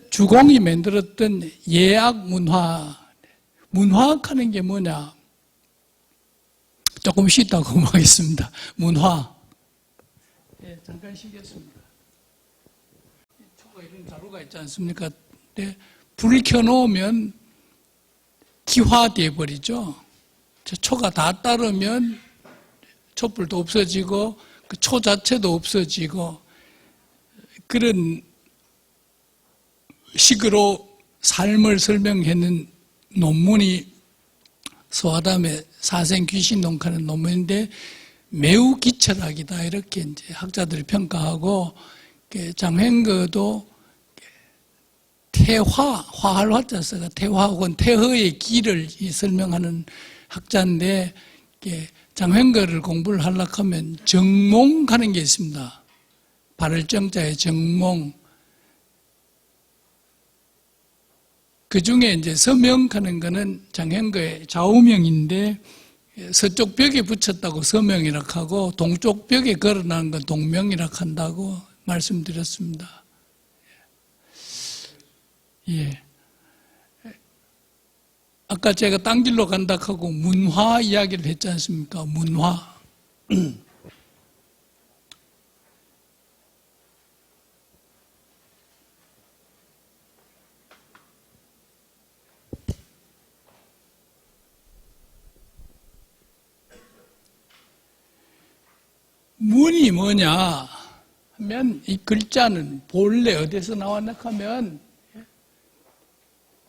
주공이 만들었던 예학 문화. 문화학하는 게 뭐냐? 조금 쉬다 공부하겠습니다. 문화. 예, 잠깐 쉬겠습니다. 초가 이런 자루가 있지 않습니까? 불 켜놓으면 기화되어 버리죠. 초가 다 따르면 촛불도 없어지고 그 초 자체도 없어지고 그런 식으로 삶을 설명하는 논문이 소아담의 사생귀신 논하는 논문인데 매우 기철학이다 이렇게 이제 학자들이 평가하고 장횡거도 화할 화자 써가 태화 혹은 태허의 길을 설명하는 학자인데 장횡거를 공부를 하려고 하면 정몽 하는 게 있습니다. 발을 정자의 정몽. 그 중에 이제 서명하는 거는 장횡거의 좌우명인데 서쪽 벽에 붙였다고 서명이라고 하고 동쪽 벽에 걸어놓은 건 동명이라고 한다고 말씀드렸습니다. 예. 아까 제가 딴 길로 간다 하고 문화 이야기를 했지 않습니까? 문화. 문이 뭐냐 하면 이 글자는 본래 어디서 나왔나 하면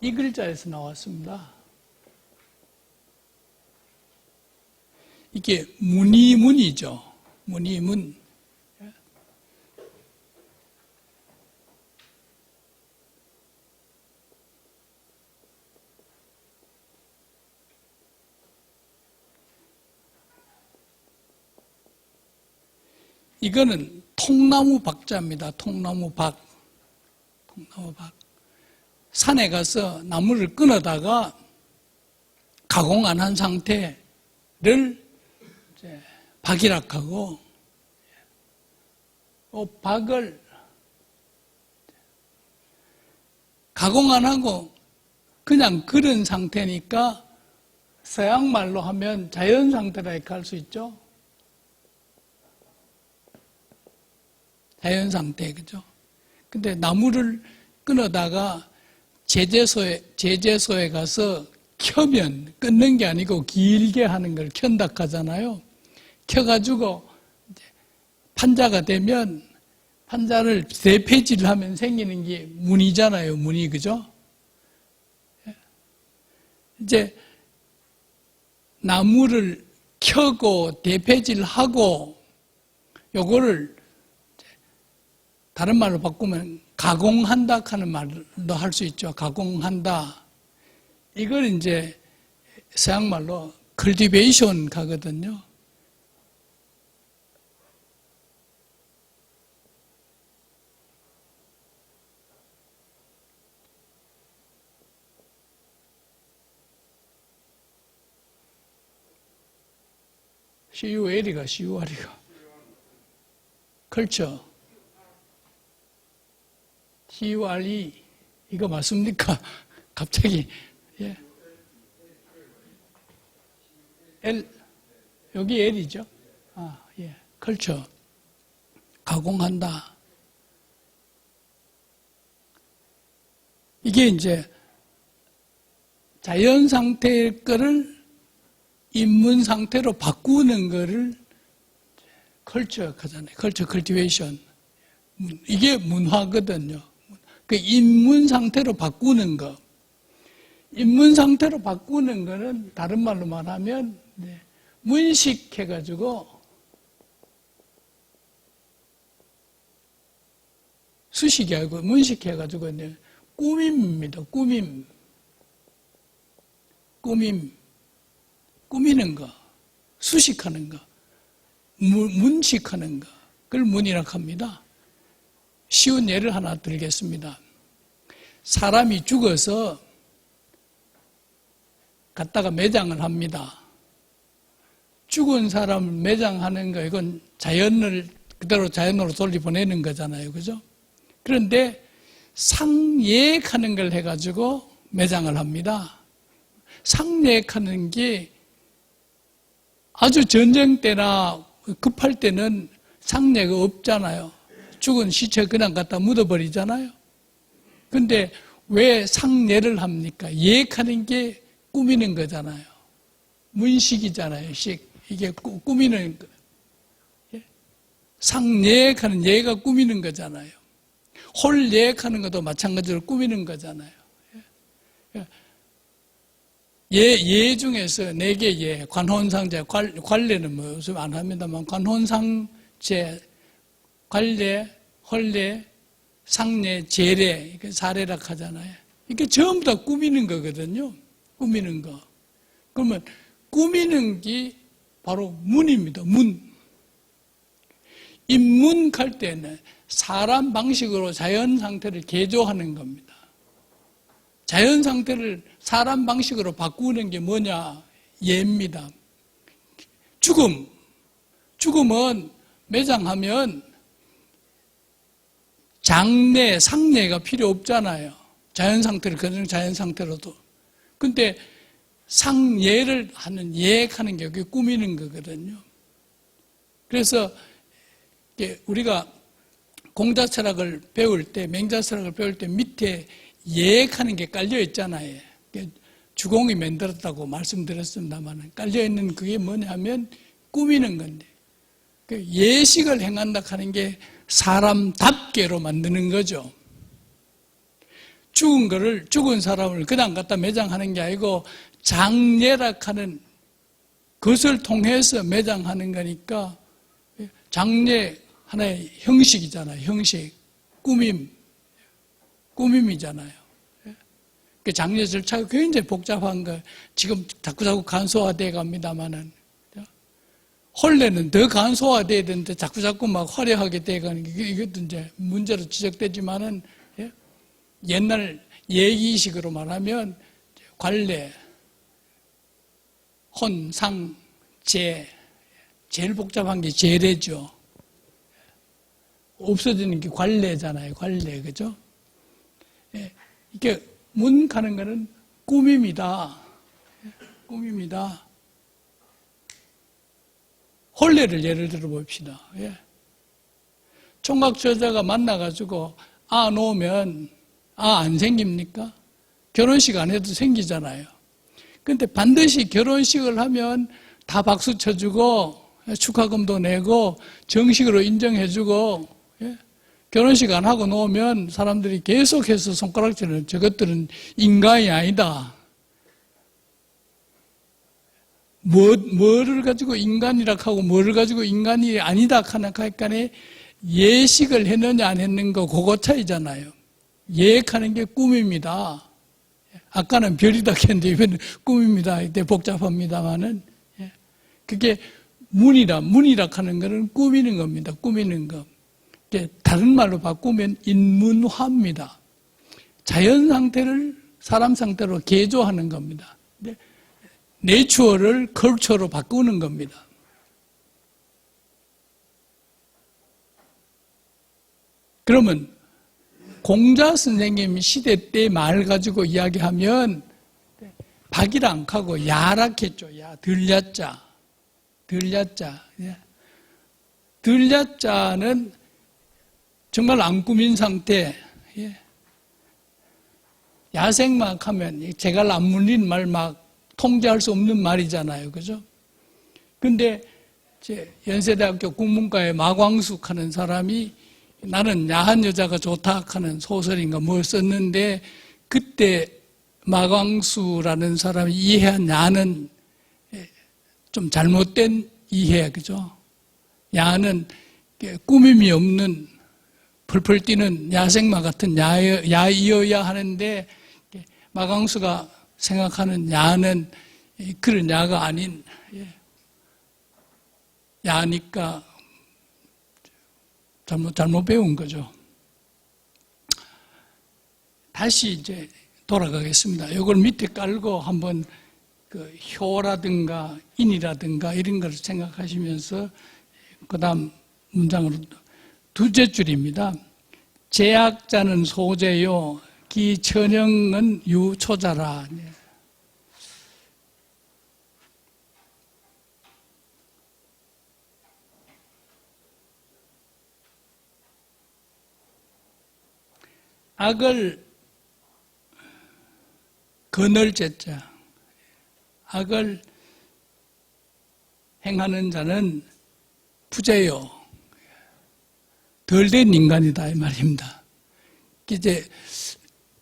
이 글자에서 나왔습니다. 이게 문이문이죠. 문이문. 이거는 통나무 박자입니다. 통나무 박. 통나무 박. 산에 가서 나무를 끊어다가 가공 안 한 상태를 박이락하고 박을 가공 안 하고 그냥 그런 상태니까 서양 말로 하면 자연 상태라 이렇게 할 수 있죠. 자연 상태, 그죠? 근데 나무를 끊어다가 제재소에 가서 켜면, 끊는 게 아니고 길게 하는 걸 켠다 하잖아요. 켜가지고 판자가 되면 판자를 대패질을 하면 생기는 게 문이잖아요. 문이, 그죠? 이제 나무를 켜고 대패질하고 요거를 다른 말로 바꾸면 가공한다 하는 말도 할 수 있죠. 가공한다. 이걸 이제 서양 말로 cultivation 가거든요. CUL이가 CUR이가 컬처 CURE 이거 맞습니까? 갑자기 예. L 여기 L이죠. 아, 예. 컬처 가공한다. 이게 이제 자연 상태의 거를 인문 상태로 바꾸는 거를 컬처 하잖아요. 컬처 컬티베이션. 이게 문화거든요. 그 인문 상태로 바꾸는 거. 인문 상태로 바꾸는 거는 다른 말로 말하면 문식해가지고 수식이 아니고 문식해가지고 꾸밈입니다. 꾸미는 거, 수식하는 거, 문식하는 거, 그걸 문이라고 합니다. 쉬운 예를 하나 들겠습니다. 사람이 죽어서 갖다가 매장을 합니다. 죽은 사람을 매장하는 거, 이건 자연을 그대로 자연으로 돌려보내는 거잖아요. 그죠? 그런데 상예하는 걸 해가지고 매장을 합니다. 상예하는 게 아주 전쟁 때나 급할 때는 상례가 없잖아요. 죽은 시체 그냥 갖다 묻어버리잖아요. 근데 왜 상례를 합니까? 예하는 게 꾸미는 거잖아요. 문식이잖아요. 식. 이게 꾸미는 거. 상예하는 예가 꾸미는 거잖아요. 홀예하는 것도 마찬가지로 꾸미는 거잖아요. 예 중에서 4개 예, 관혼상제, 관례는 뭐 안 합니다만, 관혼상제, 관례, 홀례, 상례, 제례, 사례락 하잖아요. 이게 전부 다 꾸미는 거거든요. 꾸미는 거. 그러면 꾸미는 게 바로 문입니다. 문. 입문할 때는 사람 방식으로 자연 상태를 개조하는 겁니다. 자연 상태를 사람 방식으로 바꾸는 게 뭐냐? 예입니다. 죽음은 매장하면 장례, 상례가 필요 없잖아요. 자연 상태를, 그냥 자연 상태로도. 근데 상예를 하는, 예하는 게 그게 꾸미는 거거든요. 그래서 우리가 공자철학을 배울 때, 맹자철학을 배울 때 밑에 예하는 게 깔려 있잖아요. 주공이 만들었다고 말씀드렸습니다만, 깔려 있는 그게 뭐냐면 꾸미는 건데, 예식을 행한다 하는 게 사람답게로 만드는 거죠. 죽은 사람을 그냥 갖다 매장하는 게 아니고 장례라 하는 것을 통해서 매장하는 거니까 장례 하나의 형식이잖아요. 형식, 꾸밈이잖아요. 그 장례 절차가 굉장히 복잡한 거 지금 자꾸 간소화되어 갑니다만은 혼례는 더 간소화돼야 되는데 자꾸 막 화려하게 돼가는 게 이것도 이제 문제로 지적되지만은 옛날 예의식으로 말하면 관례, 혼, 상, 제 제일 복잡한 게 제례죠. 없어지는 게 관례잖아요. 관례, 그죠? 이게 문 가는 거는 꾸밈이다. 꾸밈이다. 혼례를 예를 들어 봅시다. 총각 저자가 만나가지고 놓으면 안 생깁니까? 결혼식 안 해도 생기잖아요. 근데 반드시 결혼식을 하면 다 박수 쳐주고 축하금도 내고 정식으로 인정해주고 결혼식 안 하고 놓으면 사람들이 계속해서 손가락질을 저것들은 인간이 아니다. 뭐를 가지고 인간이라고 하고 뭐를 가지고 인간이 아니다 하니까 예식을 했느냐 안 했는가 그거 차이잖아요. 예식하는 게 꿈입니다. 아까는 별이다 했는데 이번엔 꿈입니다. 이때 복잡합니다만은 그게 문이라 하는 거는 꾸미는 겁니다. 꾸미는 거. 다른 말로 바꾸면 인문화입니다. 자연 상태를 사람 상태로 개조하는 겁니다. 내추어를 컬처로 바꾸는 겁니다. 그러면 공자 선생님 시대 때 말 가지고 이야기하면 박이랑 하고 야락했죠. 들야자. 들야자는 정말 안 꾸민 상태. 야생막 하면 제갈 안 물린 말 막 통제할 수 없는 말이잖아요. 그죠? 근데 연세대학교 국문과의 마광숙 하는 사람이 나는 야한 여자가 좋다 하는 소설인가 뭘 썼는데 그때 마광수라는 사람이 이해한 야는 좀 잘못된 이해, 그죠? 야는 꾸밈이 없는 펄펄 뛰는 야생마 같은 야이어야 하는데, 마강수가 생각하는 야는 그런 야가 아닌 야니까 잘못 배운 거죠. 다시 이제 돌아가겠습니다. 이걸 밑에 깔고 한번 그 효라든가 인이라든가 이런 걸 생각하시면서 그 다음 문장으로 두째 줄입니다. 제약자는 소재요, 기천형은 유초자라. 악을 거늘 제자, 악을 행하는 자는 부재요, 덜 된 인간이다 이 말입니다. 이제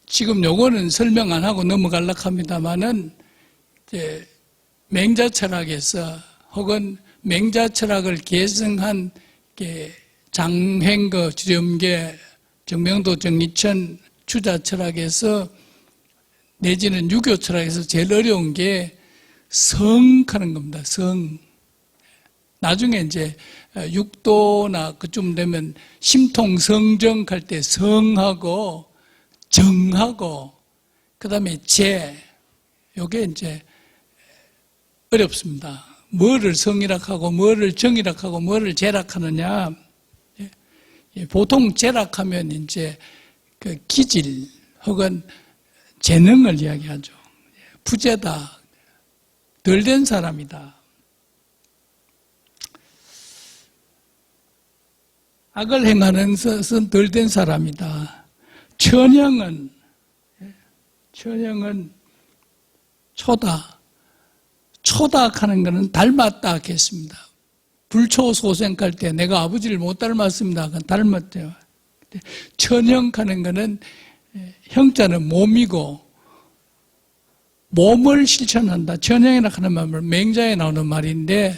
지금 요거는 설명 안 하고 넘어가려고 합니다만은 이제 맹자 철학에서 혹은 맹자 철학을 계승한 장행거, 주렴계, 정명도, 정리천, 추자 철학에서 내지는 유교 철학에서 제일 어려운 게 성하는 겁니다. 성. 나중에 이제 육도나 그쯤 되면 심통성정 할 때 성하고 정하고 그다음에 제, 요게 이제 어렵습니다. 뭐를 성이라 하고 뭐를 정이라 하고 뭐를 제라 하느냐. 보통 제락하면 이제 그 기질 혹은 재능을 이야기하죠. 부재다, 덜 된 사람이다. 악을 행하는 것은 덜 된 사람이다. 천형은 초닥하는 것은 닮았다 하겠습니다. 불초소생할 때 내가 아버지를 못 닮았습니다. 닮았대요. 천형하는 것은 형자는 몸이고 몸을 실천한다. 천형이라 하는 말은 맹자에 나오는 말인데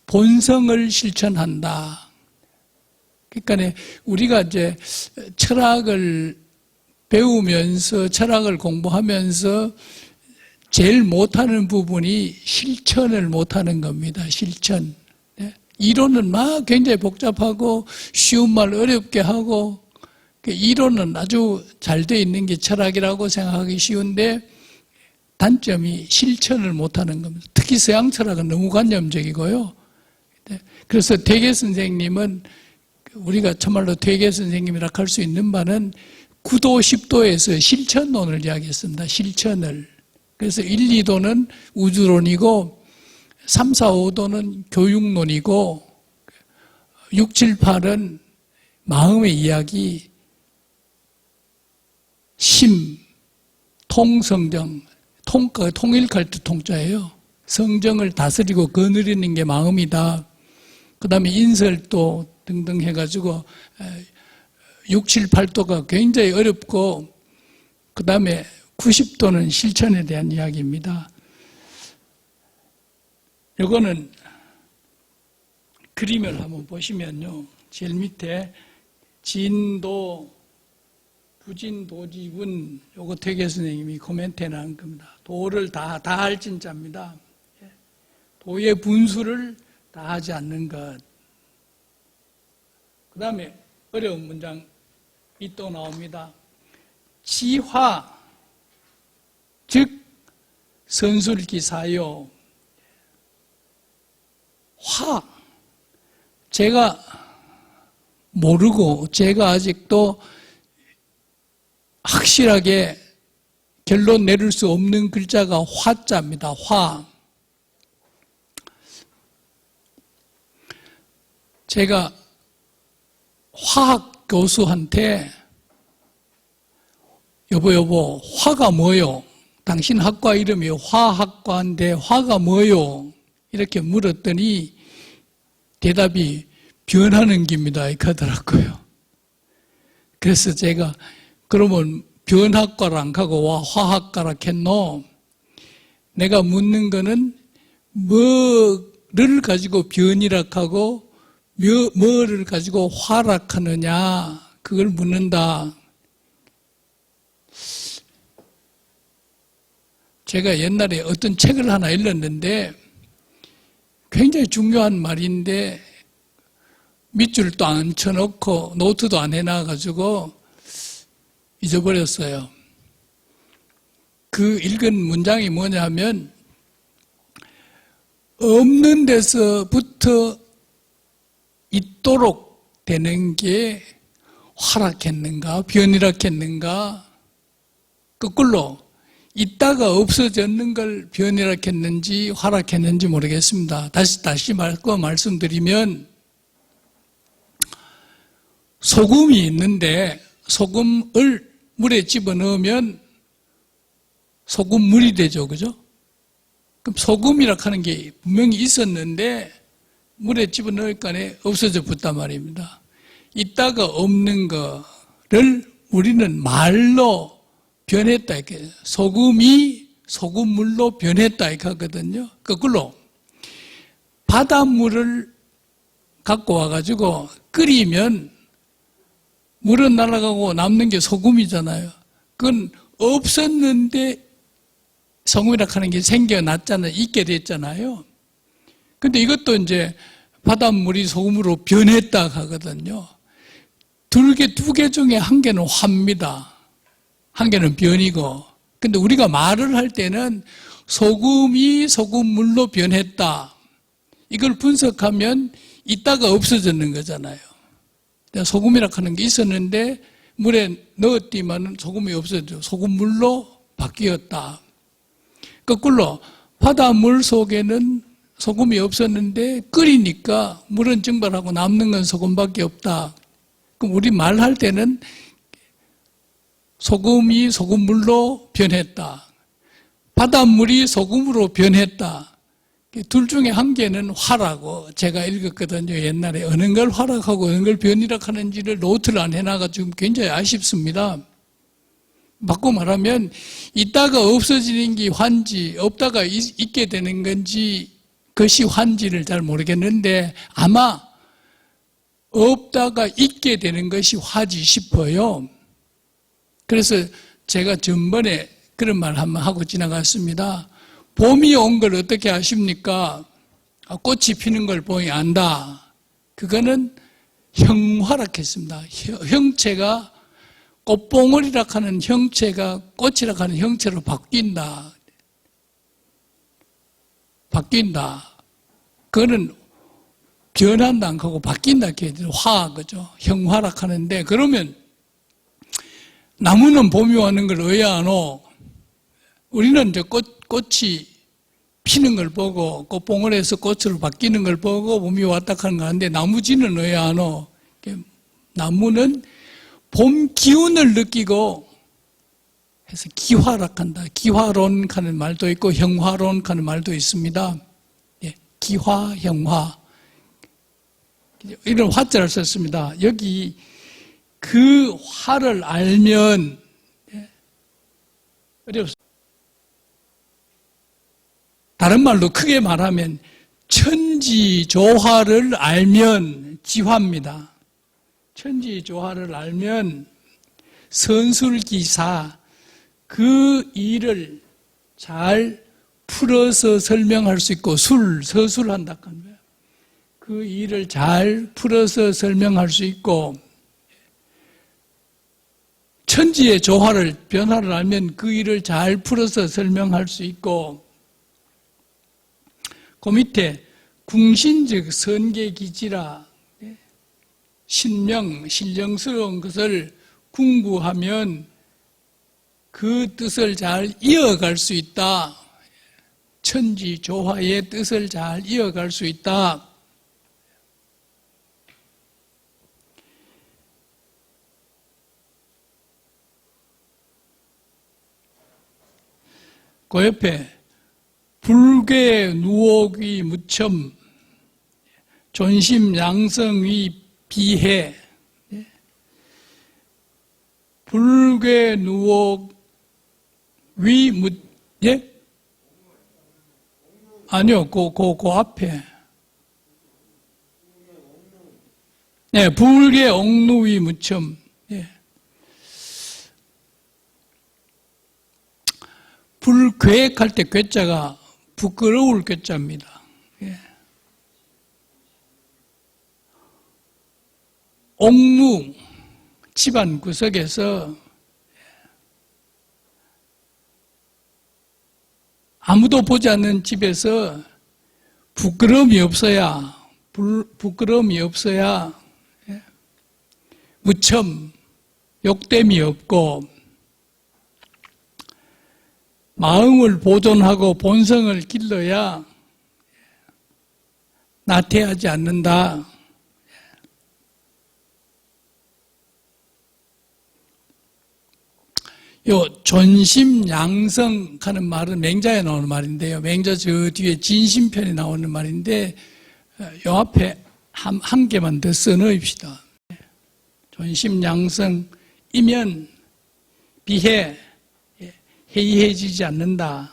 본성을 실천한다. 그러니까 우리가 이제 철학을 배우면서 철학을 공부하면서 제일 못하는 부분이 실천을 못하는 겁니다. 실천. 이론은 막 굉장히 복잡하고 쉬운 말 어렵게 하고 이론은 아주 잘 돼 있는 게 철학이라고 생각하기 쉬운데 단점이 실천을 못하는 겁니다. 특히 서양 철학은 너무 관념적이고요. 그래서 퇴계 선생님은 우리가 참말로 퇴계 선생님이라 할 수 있는 바는 9도, 10도에서 실천론을 이야기했습니다. 실천을. 그래서 1, 2도는 우주론이고 3, 4, 5도는 교육론이고 6, 7, 8은 마음의 이야기, 심, 통성정, 통일할 때 통자예요. 성정을 다스리고 거느리는 게 마음이다. 그 다음에 인설도 등등 해가지고 6, 7, 8도가 굉장히 어렵고 그 다음에 90도는 실천에 대한 이야기입니다. 이거는 그림을 한번 보시면요. 제일 밑에 진도, 부진도지분, 요거 퇴계 선생님이 코멘트해 놓은 겁니다. 도를 다 할 진짜입니다. 도의 분수를 다 하지 않는 것. 그 다음에 어려운 문장이 또 나옵니다. 지화, 즉 선술기사요. 화, 제가 모르고 제가 아직도 확실하게 결론 내릴 수 없는 글자가 화자입니다. 화. 제가 화학 교수한테 여보 화가 뭐요? 당신 학과 이름이 화학과인데 화가 뭐요? 이렇게 물었더니 대답이 변하는 겁니다. 이렇게 하더라고요. 그래서 제가 그러면 변학과를 안 가고 와 화학과라 했노? 내가 묻는 거는 뭐를 가지고 변이락하고 뭐를 가지고 화락하느냐, 그걸 묻는다. 제가 옛날에 어떤 책을 하나 읽었는데 굉장히 중요한 말인데 밑줄도 안 쳐놓고 노트도 안 해놔가지고 잊어버렸어요. 그 읽은 문장이 뭐냐면, 없는 데서부터 있도록 되는 게 화락했는가 변이락했는가, 거꾸로 있다가 없어졌는 걸 변이락했는지 화락했는지 모르겠습니다. 다시 말씀드리면, 소금이 있는데 소금을 물에 집어넣으면 소금물이 되죠, 그죠? 그럼 소금이라 하는 게 분명히 있었는데 물에 집어넣으니까 없어져 붙단 말입니다. 있다가 없는 거를 우리는 말로 변했다 이렇게, 소금이 소금물로 변했다 이렇게 하거든요. 거꾸로 바닷물을 갖고 와가지고 끓이면 물은 날아가고 남는 게 소금이잖아요. 그건 없었는데 소금이라 하는 게 생겨났잖아요. 있게 됐잖아요. 근데 이것도 이제 바닷물이 소금으로 변했다 하거든요. 두 개 중에 한 개는 화입니다. 한 개는 변이고. 근데 우리가 말을 할 때는 소금이 소금물로 변했다. 이걸 분석하면 있다가 없어졌는 거잖아요. 소금이라 하는 게 있었는데 물에 넣었더니만 소금이 없어져 소금물로 바뀌었다. 거꾸로 바닷물 속에는 소금이 없었는데 끓이니까 물은 증발하고 남는 건 소금밖에 없다. 그럼 우리 말할 때는 소금이 소금물로 변했다. 바닷물이 소금으로 변했다. 둘 중에 한 개는 화라고 제가 읽었거든요. 옛날에 어느 걸 화락하고 어느 걸 변이락하는지를 노트를 안 해놔가지고 굉장히 아쉽습니다. 바꿔 말하면 있다가 없어지는 게 환지, 없다가 있게 되는 건지 그것이 환지를 잘 모르겠는데 아마 없다가 있게 되는 것이 화지 싶어요. 그래서 제가 전번에 그런 말 한번 하고 지나갔습니다. 봄이 온 걸 어떻게 아십니까? 꽃이 피는 걸 보니 안다. 그거는 형화락했습니다. 형체가 꽃봉오리라 하는 형체가 꽃이라 하는 형체로 바뀐다. 그거는 변한다 안 하고 바뀐다. 화, 그죠? 형화락 하는데, 그러면 나무는 봄이 오는 걸 왜 안 오? 우리는 이제 꽃이 피는 걸 보고 꽃봉오리에서 꽃으로 바뀌는 걸 보고 봄이 왔다 하는 거 하는데 나무지는 왜 안 오? 나무는 봄 기운을 느끼고 해서 기화락한다. 기화론 하는 말도 있고 형화론 하는 말도 있습니다. 기화, 형화. 이런 화자를 썼습니다. 여기 그 화를 알면 어렵습니다. 다른 말로 크게 말하면 천지조화를 알면 지화입니다. 천지조화를 알면 선술기사, 그 일을 잘 풀어서 설명할 수 있고 서술한다. 그 일을 잘 풀어서 설명할 수 있고, 천지의 조화를, 변화를 알면 그 일을 잘 풀어서 설명할 수 있고, 그 밑에 궁신즉 선계기지라, 신령스러운 것을 궁구하면 그 뜻을 잘 이어갈 수 있다. 천지조화의 뜻을 잘 이어갈 수 있다. 그 옆에 불괴 누옥이 무첨, 존심 양성의 비해. 불괴 누옥 위 무, 예? 아니요, 그 앞에. 네, 불계 옥루위 무첨. 예. 불괴획할 때 괴자가 부끄러울 괴자입니다. 예. 옥루, 집안 구석에서 아무도 보지 않는 집에서 부끄러움이 없어야, 부끄러움이 없어야, 예. 무첨, 욕됨이 없고, 마음을 보존하고 본성을 길러야 나태하지 않는다. 요 존심양성 하는 말은 맹자에 나오는 말인데요. 맹자 저 뒤에 진심편에 나오는 말인데 요 앞에 한 개만 더 써넣읍시다. 존심양성이면 비해 해이해지지 않는다.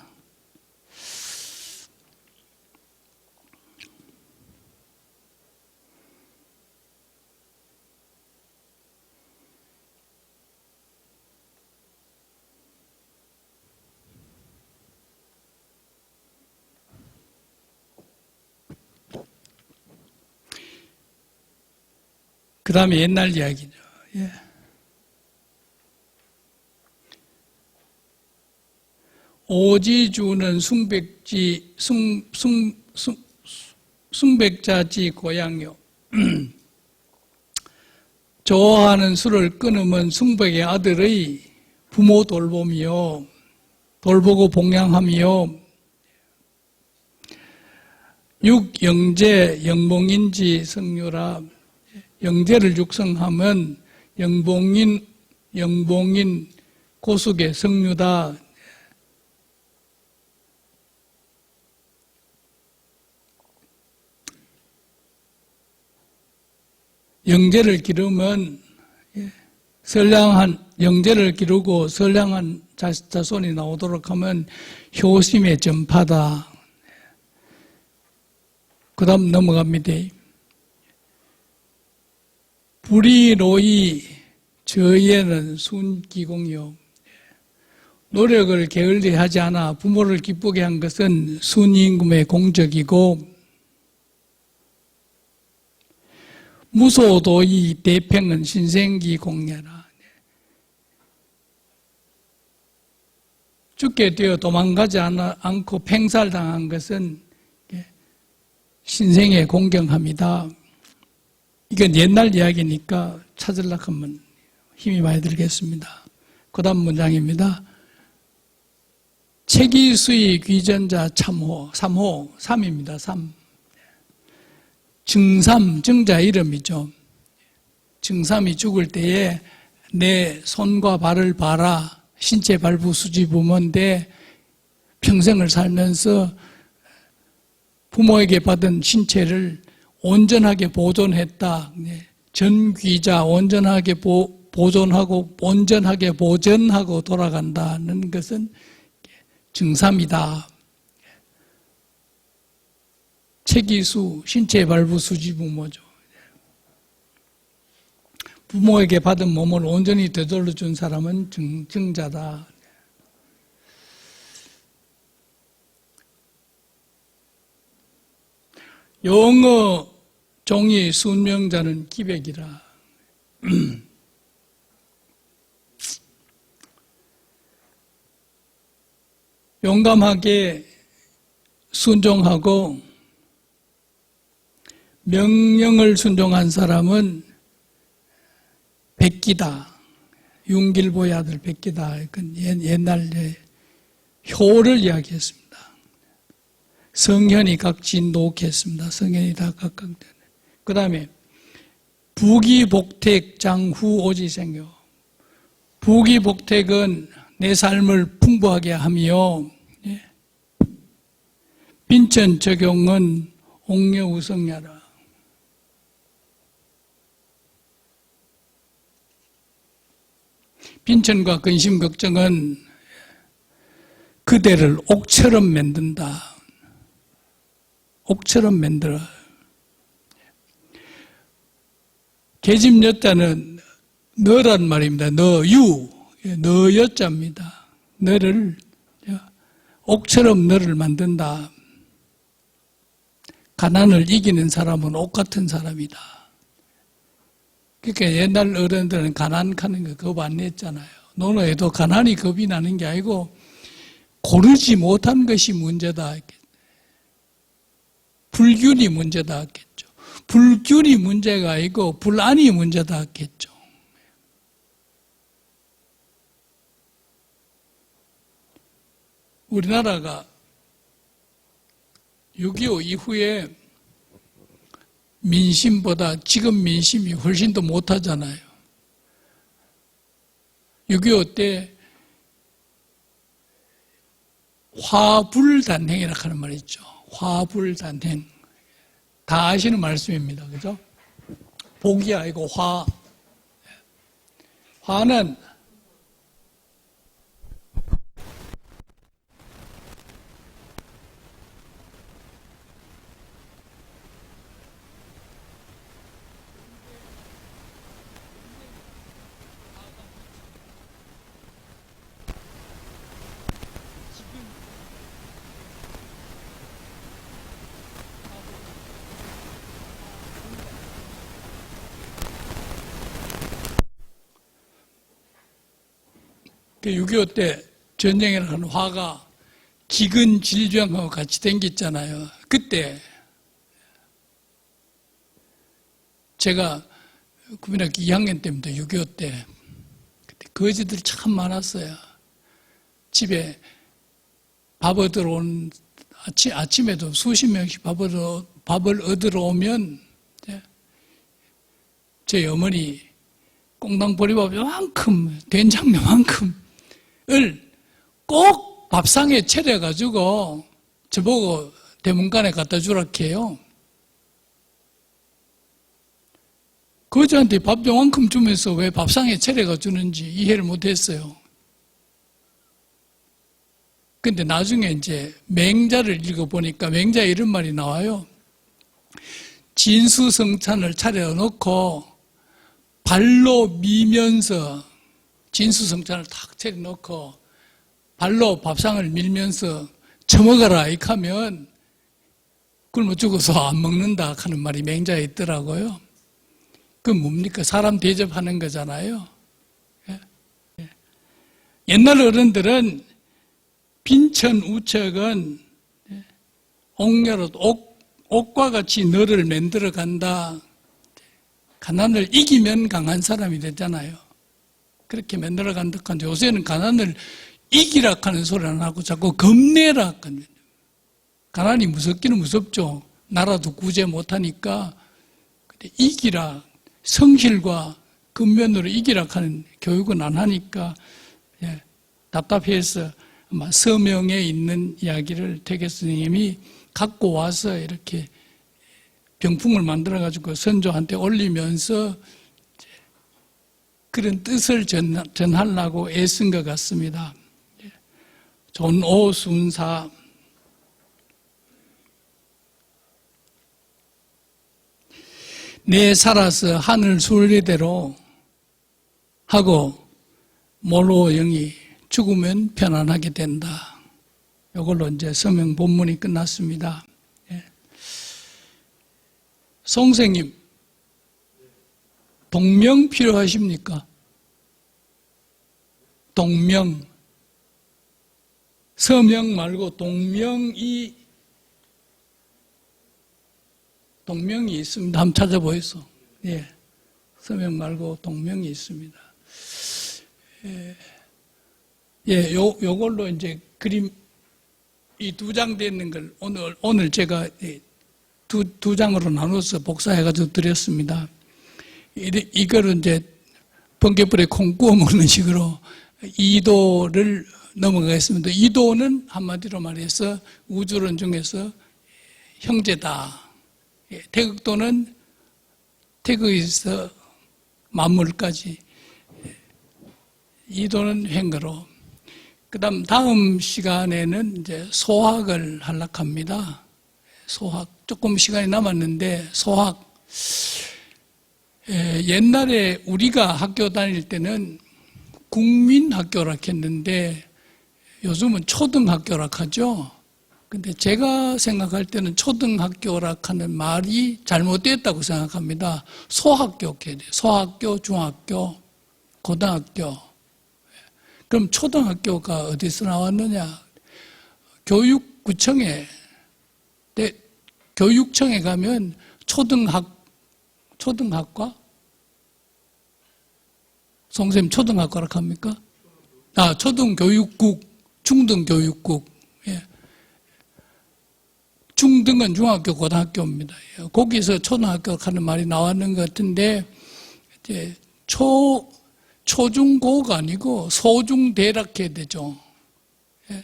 그 다음에 옛날 이야기죠. 예. 오지주는 숭백자지 고양요. 좋아하는 술을 끊으면 숭백의 아들의 부모 돌봄이요. 돌보고 봉양함이요. 육영재 영봉인지 성유라. 영재를 육성하면 영봉인 고숙의 성유다. 영재를 기르면 선량한 영재를 기르고 선량한 자손이 나오도록 하면 효심의 전파다. 그 다음 넘어갑니다. 불의로이 저예는 순기공요. 노력을 게을리 하지 않아 부모를 기쁘게 한 것은 순임금의 공적이고, 무소도이 대평은 신생기 공예라. 죽게 되어 도망가지 않고 팽살당한 것은 신생의 공경함이다. 이건 옛날 이야기니까 찾으려고 하면 힘이 많이 들겠습니다. 그 다음 문장입니다. 체기수의 귀전자 참호, 3호, 3입니다. 3. 증삼, 증자 이름이죠. 증삼이 죽을 때에 내 손과 발을 봐라. 신체 발부 수지부모인데 평생을 살면서 부모에게 받은 신체를 온전하게 보존했다. 전귀자 온전하게 보존하고 온전하게 보전하고 돌아간다는 것은 증삼이다. 체기수, 신체 발부 수지부모죠. 부모에게 받은 몸을 온전히 되돌려 준 사람은 증자다. 영어 종이 순명자는 기백이라. 용감하게 순종하고 명령을 순종한 사람은 백기다. 윤길보의 아들 백기다. 옛날 효를 이야기했습니다. 성현이 각진독했습니다. 성현이 다 각각. 그 다음에 부기복택 장후 오지생요. 부기복택은 내 삶을 풍부하게 하며, 빈천 적용은 옥녀우성야라. 빈천과 근심 걱정은 그대를 옥처럼 만든다. 옥처럼 만들어. 계집 여자는 너란 말입니다. 너유, 너 여자입니다. 너를 옥처럼 너를 만든다. 가난을 이기는 사람은 옥 같은 사람이다. 그러니까 옛날 어른들은 가난 하는 거 겁 안 냈잖아요. 논어에도 가난이 겁이 나는 게 아니고 고르지 못한 것이 문제다. 불균이 문제다 했겠죠. 불균이 문제가 아니고 불안이 문제다 했겠죠. 우리나라가 6.25 이후에 민심보다 지금 민심이 훨씬 더 못하잖아요. 6.25 때 화불단행이라고 하는 말이 있죠. 화불단행. 다 아시는 말씀입니다. 그죠? 복이 아니고 화. 화는 그 6.25 때 전쟁이라는 화가 기근 질병하고 같이 댕겼잖아요. 그때 제가 국민학교 2학년 때입니다. 6.25 때. 그때 거지들이 참 많았어요. 집에 밥 얻으러 온 아침에도 수십 명씩 밥을 얻으러 오면 저희 어머니 꽁당 보리밥 요만큼 된장면만큼을 꼭 밥상에 차려가지고 저보고 대문간에 갖다 주라 해요. 거지한테 밥 요만큼 주면서 왜 밥상에 차려가 주는지 이해를 못했어요. 근데 나중에 이제 맹자를 읽어보니까 맹자에 이런 말이 나와요. 진수성찬을 차려놓고 발로 미면서 진수성찬을 탁 차려놓고 발로 밥상을 밀면서 처먹어라 이렇게 하면 굶어 죽어서 안 먹는다 하는 말이 맹자에 있더라고요. 그건 뭡니까? 사람 대접하는 거잖아요. 옛날 어른들은 빈천우척은 옥녀로 옥과 같이 너를 만들어 간다. 가난을 이기면 강한 사람이 되잖아요. 그렇게 만들어 간다. 요새는 가난을 이기라 하는 소리 안 하고 자꾸 겁내라 하거든요. 가난이 무섭기는 무섭죠. 나라도 구제 못하니까 이기라. 성실과 근면으로 이기라 하는 교육은 안 하니까 답답해서 아마 서명에 있는 이야기를 태계 스님이 갖고 와서 이렇게 병풍을 만들어가지고 선조한테 올리면서 그런 뜻을 전하려고 애쓴 것 같습니다. 존오순사 내 살아서 하늘 순리대로 하고 몰로 영이 죽으면 편안하게 된다. 이걸로 이제 서명 본문이 끝났습니다. 선생님, 동명 필요하십니까? 동명. 서명 말고 동명이 있습니다. 한번 찾아보이소. 예. 서명 말고 동명이 있습니다. 요걸로 이제 그림, 이 두 장 되는 걸 오늘 제가 두 장으로 나눠서 복사해가지고 드렸습니다. 이거를 이제 번개불에 콩 구워 먹는 식으로 이도를 넘어가겠습니다. 이도는 한마디로 말해서 우주론 중에서 형제다. 태극도는 태극에서 만물까지. 이도는 횡거로. 다음 시간에는 이제 소학을 하려고 합니다. 소학. 조금 시간이 남았는데 소학. 옛날에 우리가 학교 다닐 때는 국민학교라 했는데 요즘은 초등학교라 하죠. 근데 제가 생각할 때는 초등학교라 하는 말이 잘못됐다고 생각합니다. 소학교, 소학교, 중학교, 고등학교. 그럼 초등학교가 어디서 나왔느냐? 교육청에 가면 초등학과? 선생님 초등학과라고 합니까? 초등교육국, 중등교육국. 예. 중등은 중학교, 고등학교입니다. 거기서 초등학교 하는 말이 나왔는 것 같은데, 이제 초중고가 아니고 소중대라 해야 되죠. 예.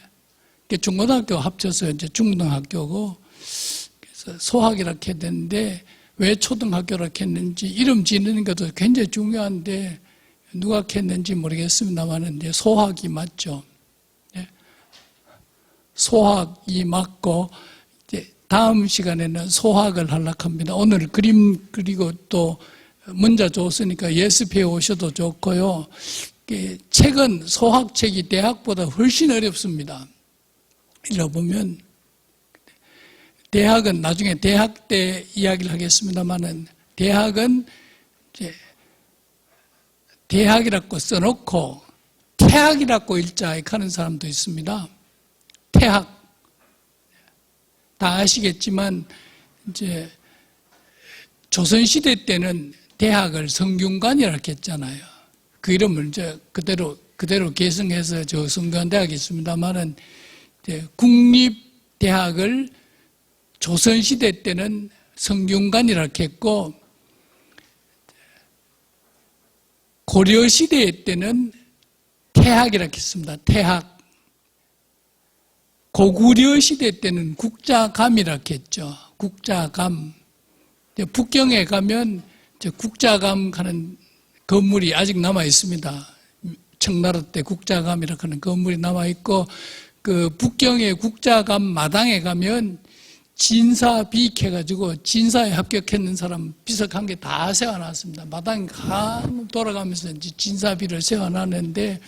중고등학교 합쳐서 이제 중등학교고, 그래서 소학이라 해야 되는데, 왜 초등학교라 했는지, 이름 지르는 것도 굉장히 중요한데, 누가 했는지 모르겠습니다만, 이제 소학이 맞죠. 예. 소학이 맞고, 이제 다음 시간에는 소학을 하려고 합니다. 오늘 그림 그리고 또 문자 줬으니까 예습해 오셔도 좋고요. 책은 소학책이 대학보다 훨씬 어렵습니다. 읽어보면, 대학은 나중에 대학 때 이야기를 하겠습니다만은, 대학은 이제 대학이라고 써놓고 태학이라고 읽자 하는 사람도 있습니다. 태학. 다 아시겠지만 이제 조선시대 때는 대학을 성균관이라고 했잖아요. 그 이름을 이제 그대로 계승해서 저 성균관대학이 있습니다만은 이제 국립대학을 조선시대 때는 성균관이라고 했고 고려시대 때는 태학이라고 했습니다. 태학. 고구려 시대 때는 국자감이라고 했죠. 국자감. 북경에 가면 국자감 하는 건물이 아직 남아 있습니다. 청나라 때 국자감이라고 하는 건물이 남아 있고, 그 북경의 국자감 마당에 가면 진사비익 해가지고 진사에 합격했는 사람 비석한 게 다 세워놨습니다. 마당 간 돌아가면서 이제 진사비를 세워놨는데,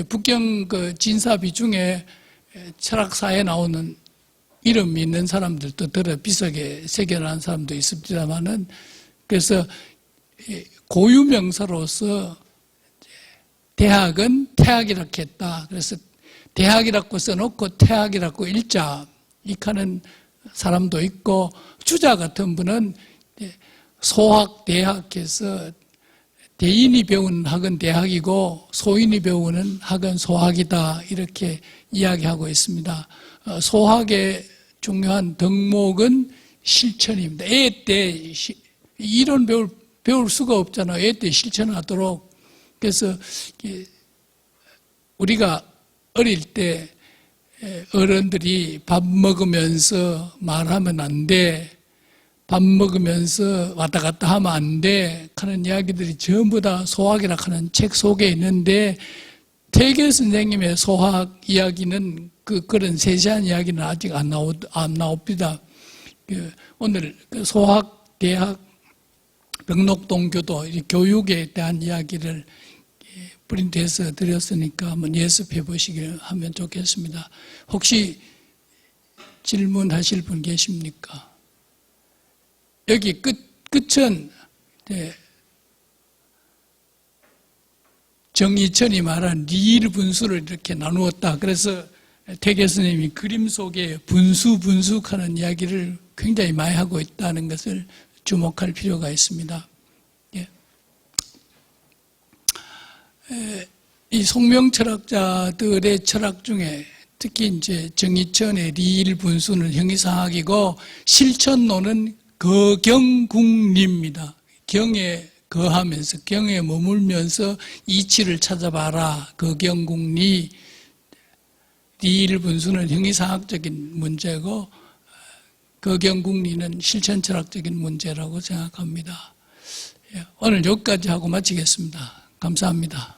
북경 그 진사비 중에 철학사에 나오는 이름이 있는 사람들도 들어 비석에 새겨놓은 사람도 있습니다만은, 그래서 고유명사로서 대학은 태학이라고 했다. 그래서 대학이라고 써놓고 태학이라고 읽자. 이카는 사람도 있고, 주자 같은 분은 소학, 대학해서 대인이 배우는 학은 대학이고 소인이 배우는 학은 소학이다. 이렇게 이야기하고 있습니다. 소학의 중요한 덕목은 실천입니다. 애 때 이론 배울 수가 없잖아요. 애 때 실천하도록. 그래서 우리가 어릴 때 어른들이 밥 먹으면서 말하면 안 돼. 밥 먹으면서 왔다 갔다 하면 안 돼. 하는 이야기들이 전부 다 소학이라 하는 책 속에 있는데, 태계 선생님의 소학 이야기는 그런 세세한 이야기는 아직 안 나옵니다. 오늘 소학, 대학, 병록동교도 교육에 대한 이야기를 프린트해서 드렸으니까 한번 연습해 보시길 하면 좋겠습니다. 혹시 질문하실 분 계십니까? 여기 끝은 정의천이 말한 리일 분수를 이렇게 나누었다. 그래서 태계 스님이 그림 속에 분수하는 이야기를 굉장히 많이 하고 있다는 것을 주목할 필요가 있습니다. 이 송명 철학자들의 철학 중에 특히 이제 정의천의 리일 분수는 형이상학이고, 실천론은 거경국리입니다. 경에 거하면서, 경에 머물면서 이치를 찾아봐라. 거경국리. 리일 분수는 형이상학적인 문제고, 거경국리는 실천철학적인 문제라고 생각합니다. 오늘 여기까지 하고 마치겠습니다. 감사합니다.